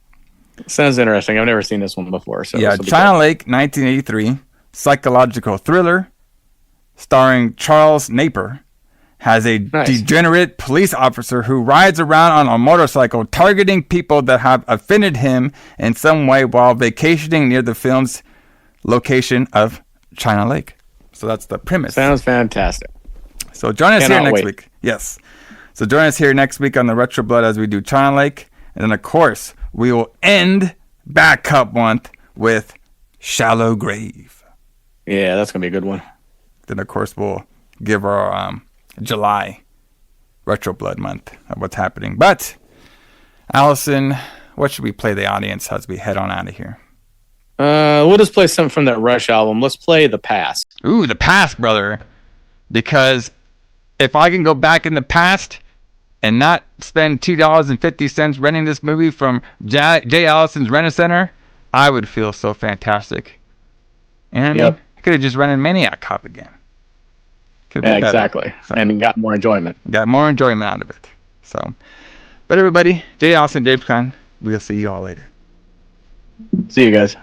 S3: Sounds interesting. I've never seen this one before. So
S2: yeah, China Lake, 1983, psychological thriller starring Charles Napier, has a degenerate police officer who rides around on a motorcycle targeting people that have offended him in some way while vacationing near the film's location of China Lake. So that's the premise.
S3: Sounds fantastic.
S2: So join us here next week. Yes. So join us here next week on the Retro Blood as we do China Lake. And then, of course, we will end Back Cup Month with Shallow Grave.
S3: Yeah, that's going to be a good one.
S2: Then, of course, we'll give our July Retro Blood Month of what's happening. But, Alison, what should we play the audience as we head on out of here?
S3: We'll just play something from that Rush album. Let's play The Past.
S2: Ooh, The Past, brother. Because if I can go back in the past and not spend $2.50 renting this movie from J. Allison's Rent-A-Center, I would feel so fantastic. And I could have just rented Maniac Cop again.
S3: Yeah, exactly. So, and got more enjoyment.
S2: Got more enjoyment out of it. So, but everybody, J. Allison, Dave Kline, we'll see you all later.
S3: See you guys.